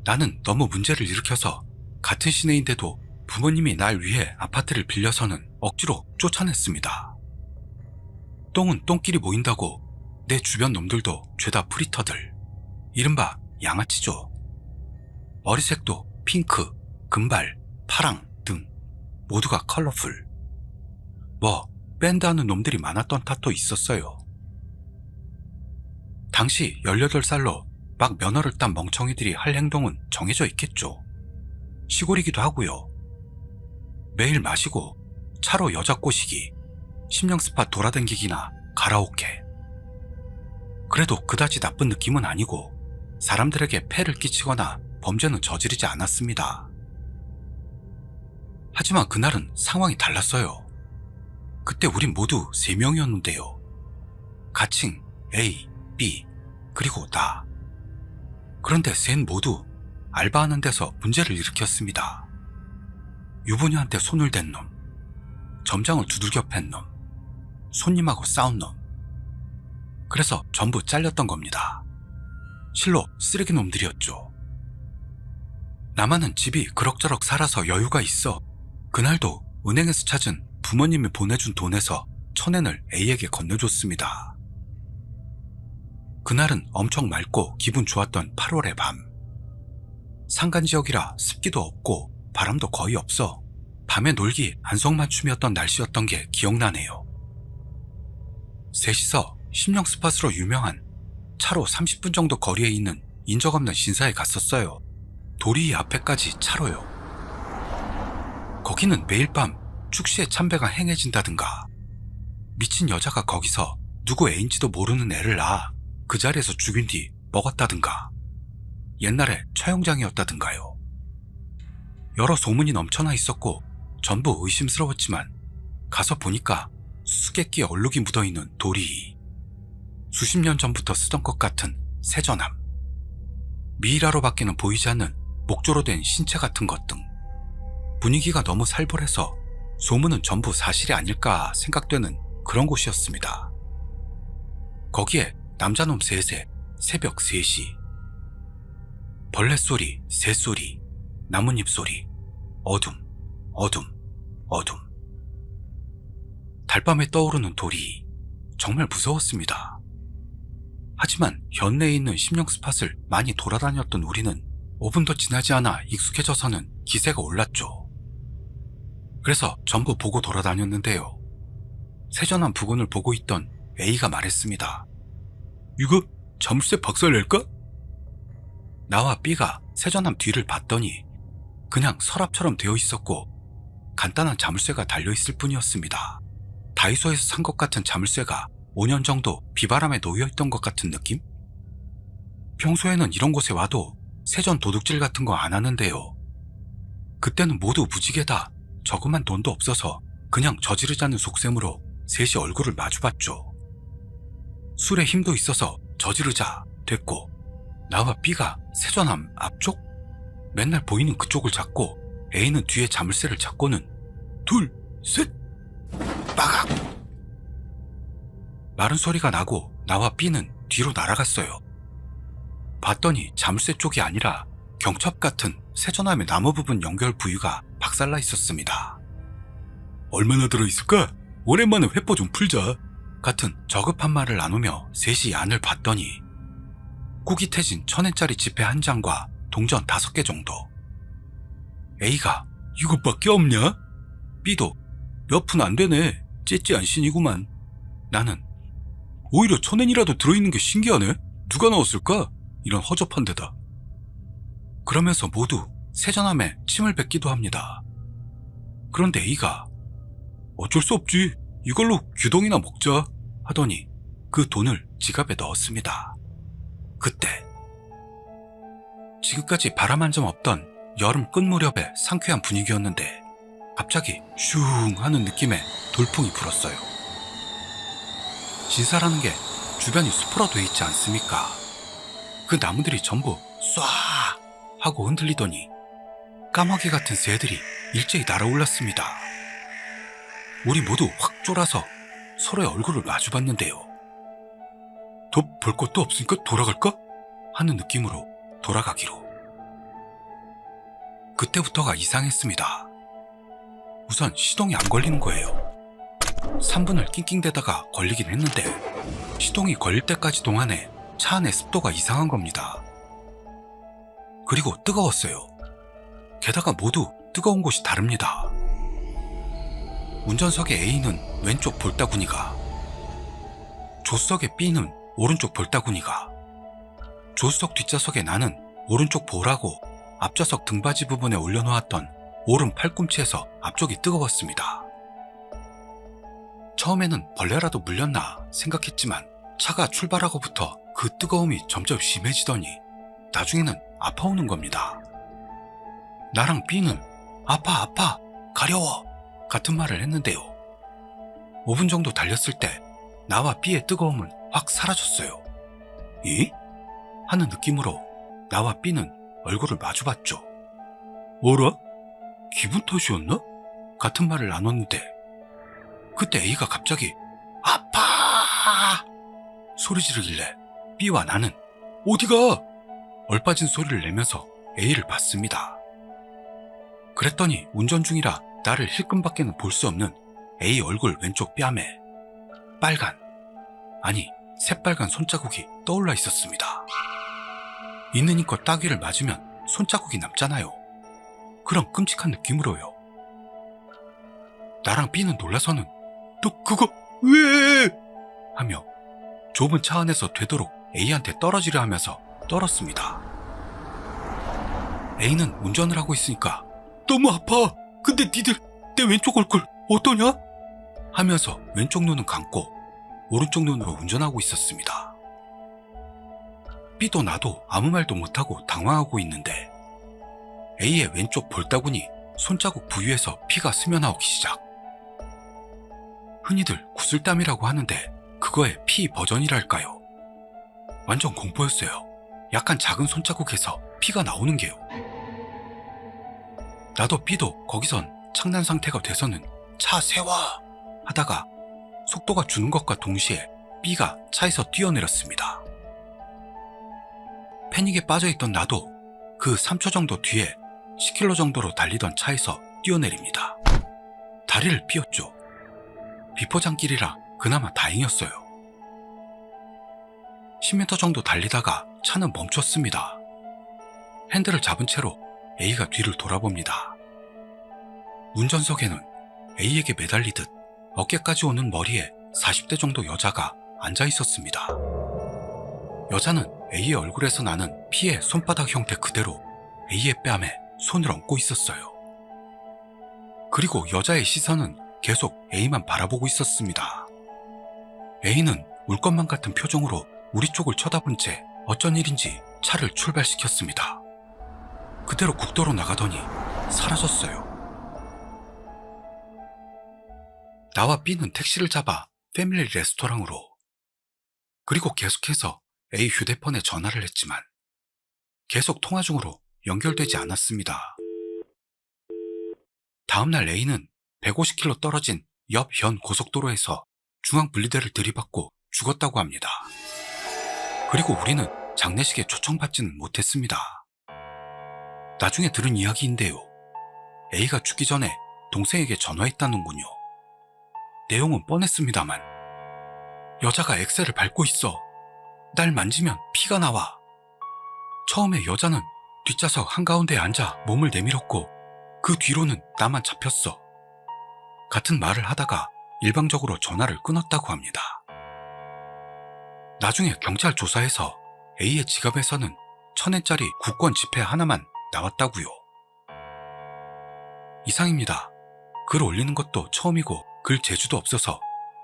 나는 너무 문제를 일으켜서 같은 시내인데도 부모님이 날 위해 아파트를 빌려서는 억지로 쫓아냈습니다. 똥은 똥끼리 모인다고 내 주변 놈들도 죄다 프리터들. 이른바 양아치죠. 머리색도 핑크, 금발, 파랑 등 모두가 컬러풀. 뭐 밴드하는 놈들이 많았던 탓도 있었어요. 당시 18살로 막 면허를 딴 멍청이들이 할 행동은 정해져 있겠죠. 시골이기도 하고요. 매일 마시고 차로 여자 꼬시기, 심령 스팟 돌아다니기나 가라오케. 그래도 그다지 나쁜 느낌은 아니고 사람들에게 폐를 끼치거나 범죄는 저지르지 않았습니다. 하지만 그날은 상황이 달랐어요. 그때 우린 모두 3명이었는데요. 가칭 A, B, 그리고 나. 그런데 셋 모두 알바하는 데서 문제를 일으켰습니다. 유부녀한테 손을 댄 놈, 점장을 두들겨 팬 놈, 손님하고 싸운 놈. 그래서 전부 잘렸던 겁니다. 실로 쓰레기 놈들이었죠. 나만은 집이 그럭저럭 살아서 여유가 있어. 그날도 은행에서 찾은 부모님이 보내준 돈에서 1,000엔을 A에게 건네줬습니다. 그날은 엄청 맑고 기분 좋았던 8월의 밤. 산간지역이라 습기도 없고 바람도 거의 없어 밤에 놀기 안성맞춤이었던 날씨였던 게 기억나네요. 셋이서 심령 스팟으로 유명한 차로 30분 정도 거리에 있는 인적 없는 신사에 갔었어요. 도리 앞에까지 차로요. 거기는 매일 밤 축시에 참배가 행해진다든가, 미친 여자가 거기서 누구 애인지도 모르는 애를 낳아 그 자리에서 죽인 뒤 먹었다든가, 옛날에 처형장이었다든가요. 여러 소문이 넘쳐나 있었고 전부 의심스러웠지만 가서 보니까 수수께끼에 얼룩이 묻어있는 돌이, 수십 년 전부터 쓰던 것 같은 세전함, 미이라로밖에는 보이지 않는 목조로 된 신체 같은 것 등 분위기가 너무 살벌해서 소문은 전부 사실이 아닐까 생각되는 그런 곳이었습니다. 거기에 남자놈 셋에 새벽 3시 벌레 소리, 새 소리, 나뭇잎 소리, 어둠, 어둠, 어둠. 달밤에 떠오르는 돌이 정말 무서웠습니다. 하지만 현내에 있는 심령 스팟을 많이 돌아다녔던 우리는 5분도 지나지 않아 익숙해져서는 기세가 올랐죠. 그래서 전부 보고 돌아다녔는데요. 세전함 부근을 보고 있던 A가 말했습니다. 이거 자물쇠 박살낼까? 나와 B가 세전함 뒤를 봤더니 그냥 서랍처럼 되어 있었고 간단한 자물쇠가 달려있을 뿐이었습니다. 다이소에서 산 것 같은 자물쇠가 5년 정도 비바람에 놓여있던 것 같은 느낌? 평소에는 이런 곳에 와도 세전 도둑질 같은 거 안 하는데요. 그때는 모두 무지개다, 저금한 돈도 없어서 그냥 저지르자는 속셈으로 셋이 얼굴을 마주봤죠. 술에 힘도 있어서 저지르자 됐고, 나와 B가 세전함 앞쪽? 맨날 보이는 그쪽을 잡고 A는 뒤에 자물쇠를 잡고는 둘, 셋! 빠각! 마른 소리가 나고 나와 B는 뒤로 날아갔어요. 봤더니 자물쇠 쪽이 아니라 경첩 같은 세전함의 나무 부분 연결 부위가 박살나 있었습니다. 얼마나 들어있을까? 오랜만에 회포 좀 풀자. 같은 저급한 말을 나누며 셋이 안을 봤더니 꾸깃해진 1,000엔짜리 지폐 한 장과 동전 5개 정도. A가 이것밖에 없냐? B도 몇 푼 안 되네. 째찌 안신이구만. 나는 오히려 1,000엔이라도 들어있는 게 신기하네. 누가 넣었을까? 이런 허접한 데다. 그러면서 모두 세전함에 침을 뱉기도 합니다. 그런데 A가 어쩔 수 없지. 이걸로 규동이나 먹자 하더니 그 돈을 지갑에 넣었습니다. 그때 지금까지 바람 한 점 없던 여름 끝 무렵의 상쾌한 분위기였는데 갑자기 슝 하는 느낌의 돌풍이 불었어요. 진사라는 게 주변이 숲으로 돼 있지 않습니까? 그 나무들이 전부 쏴 하고 흔들리더니 까마귀 같은 새들이 일제히 날아올랐습니다. 우리 모두 확 쫄아서 서로의 얼굴을 마주봤는데요. 더 볼 것도 없으니까 돌아갈까? 하는 느낌으로 돌아가기로. 그때부터가 이상했습니다. 우선 시동이 안 걸리는 거예요. 3분을 낑낑대다가 걸리긴 했는데 시동이 걸릴 때까지 동안에 차 안의 습도가 이상한 겁니다. 그리고 뜨거웠어요. 게다가 모두 뜨거운 곳이 다릅니다. 운전석의 A는 왼쪽 볼따구니가, 조수석의 B는 오른쪽 볼따구니가, 조수석 뒷좌석의 나는 오른쪽 볼하고 앞좌석 등받이 부분에 올려놓았던 오른 팔꿈치에서 앞쪽이 뜨거웠습니다. 처음에는 벌레라도 물렸나 생각했지만 차가 출발하고부터 그 뜨거움이 점점 심해지더니 나중에는 아파오는 겁니다. 나랑 B는 아파 가려워 같은 말을 했는데요. 5분 정도 달렸을 때 나와 B의 뜨거움은 확 사라졌어요. 이? 하는 느낌으로 나와 B는 얼굴을 마주봤죠. 뭐라? 기분 탓이었나? 같은 말을 나눴는데 그때 A가 갑자기 아파! 소리 지르길래 B와 나는 어디가? 얼빠진 소리를 내면서 A를 봤습니다. 그랬더니 운전 중이라 나를 힐끔밖에는 볼 수 없는 A 얼굴 왼쪽 뺨에 빨간, 아니 새빨간 손자국이 떠올라 있었습니다. 있는 힘껏 따귀를 맞으면 손자국이 남잖아요. 그런 끔찍한 느낌으로요. 나랑 B는 놀라서는 너 그거 왜? 하며 좁은 차 안에서 되도록 A한테 떨어지려 하면서 떨었습니다. A는 운전을 하고 있으니까 너무 아파. 근데 니들 내 왼쪽 얼굴 어떠냐? 하면서 왼쪽 눈은 감고 오른쪽 눈으로 운전하고 있었습니다. B도 나도 아무 말도 못하고 당황하고 있는데 A의 왼쪽 볼따구니 손자국 부위에서 피가 스며나오기 시작. 흔히들 구슬땀이라고 하는데 그거의 피 버전이랄까요. 완전 공포였어요. 약간 작은 손자국에서 피가 나오는 게요. 나도 B도 거기선 창난 상태가 돼서는 차 세워 하다가 속도가 주는 것과 동시에 B가 차에서 뛰어내렸습니다. 패닉에 빠져있던 나도 그 3초 정도 뒤에 10km 정도로 달리던 차에서 뛰어내립니다. 다리를 삐었죠. 비포장길이라 그나마 다행이었어요. 10m 정도 달리다가 차는 멈췄습니다. 핸들을 잡은 채로 A가 뒤를 돌아봅니다. 운전석에는 A에게 매달리듯 어깨까지 오는 머리에 40대 정도 여자가 앉아 있었습니다. 여자는 A의 얼굴에서 나는 피의 손바닥 형태 그대로 A의 뺨에 손을 얹고 있었어요. 그리고 여자의 시선은 계속 A만 바라보고 있었습니다. A는 울 것만 같은 표정으로 우리 쪽을 쳐다본 채 어쩐 일인지 차를 출발시켰습니다. 그대로 국도로 나가더니 사라졌어요. 나와 B는 택시를 잡아 패밀리 레스토랑으로, 그리고 계속해서 A 휴대폰에 전화를 했지만 계속 통화 중으로 연결되지 않았습니다. 다음날 A는 150km 떨어진 옆 현 고속도로에서 중앙분리대를 들이받고 죽었다고 합니다. 그리고 우리는 장례식에 초청받지는 못했습니다. 나중에 들은 이야기인데요. A가 죽기 전에 동생에게 전화했다는군요. 내용은 뻔했습니다만 여자가 엑셀을 밟고 있어. 날 만지면 피가 나와. 처음에 여자는 뒷좌석 한가운데에 앉아 몸을 내밀었고 그 뒤로는 나만 잡혔어. 같은 말을 하다가 일방적으로 전화를 끊었다고 합니다. 나중에 경찰 조사에서 A의 지갑에서는 1,000엔짜리 국권 지폐 하나만 나왔다고요. 이상입니다. 글 올리는 것도 처음이고 글 재주도 없어서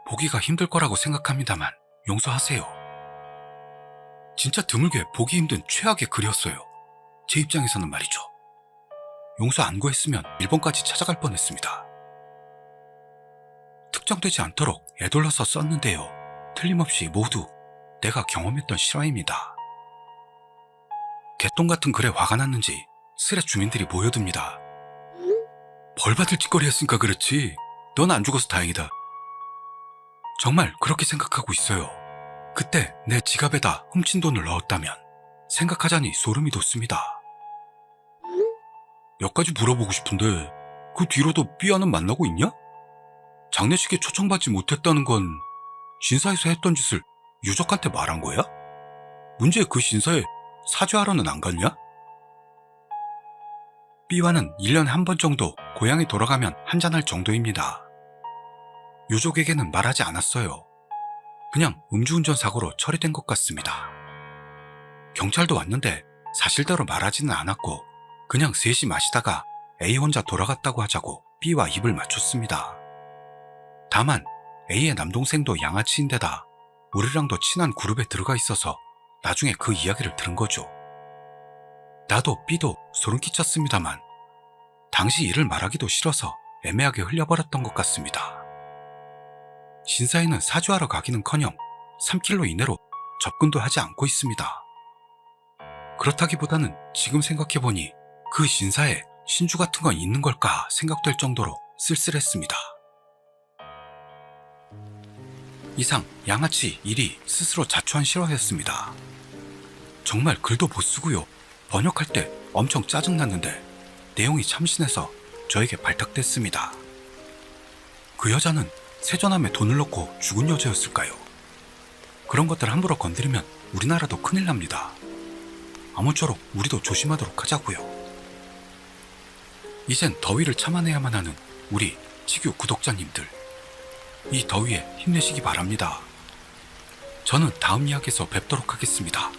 보기가 힘들 거라고 생각합니다만 용서하세요. 진짜 드물게 보기 힘든 최악의 글이었어요. 제 입장에서는 말이죠. 용서 안 구했으면 일본까지 찾아갈 뻔했습니다. 특정되지 않도록 애둘러서 썼는데요. 틀림없이 모두 내가 경험했던 실화입니다. 개똥 같은 글에 화가 났는지 스레 주민들이 모여듭니다. 벌 받을 짓거리 했으니까 그렇지 넌 안 죽어서 다행이다. 정말 그렇게 생각하고 있어요. 그때 내 지갑에다 훔친 돈을 넣었다면 생각하자니 소름이 돋습니다. 몇 가지 물어보고 싶은데 그 뒤로도 B와는 만나고 있냐? 장례식에 초청받지 못했다는 건 신사에서 했던 짓을 유족한테 말한 거야? 문제의 그 신사에 사죄하러는 안 갔냐? B와는 1년에 한 번 정도 고향에 돌아가면 한잔할 정도입니다. 유족에게는 말하지 않았어요. 그냥 음주운전 사고로 처리된 것 같습니다. 경찰도 왔는데 사실대로 말하지는 않았고 그냥 셋이 마시다가 A 혼자 돌아갔다고 하자고 B와 입을 맞췄습니다. 다만 A의 남동생도 양아치인데다 우리랑도 친한 그룹에 들어가 있어서 나중에 그 이야기를 들은 거죠. 나도 B도 소름 끼쳤습니다만 당시 일을 말하기도 싫어서 애매하게 흘려버렸던 것 같습니다. 신사에는 사죄하러 가기는커녕 3km 이내로 접근도 하지 않고 있습니다. 그렇다기보다는 지금 생각해보니 그 신사에 신주 같은 건 있는 걸까 생각될 정도로 쓸쓸했습니다. 이상 양아치 1이 스스로 자초한 실화였습니다. 정말 글도 못 쓰고요. 번역할 때 엄청 짜증났는데 내용이 참신해서 저에게 발탁됐습니다. 그 여자는 세전함에 돈을 넣고 죽은 여자였을까요? 그런 것들 함부로 건드리면 우리나라도 큰일 납니다. 아무쪼록 우리도 조심하도록 하자고요. 이젠 더위를 참아내야만 하는 우리 치규 구독자님들, 이 더위에 힘내시기 바랍니다. 저는 다음 이야기에서 뵙도록 하겠습니다.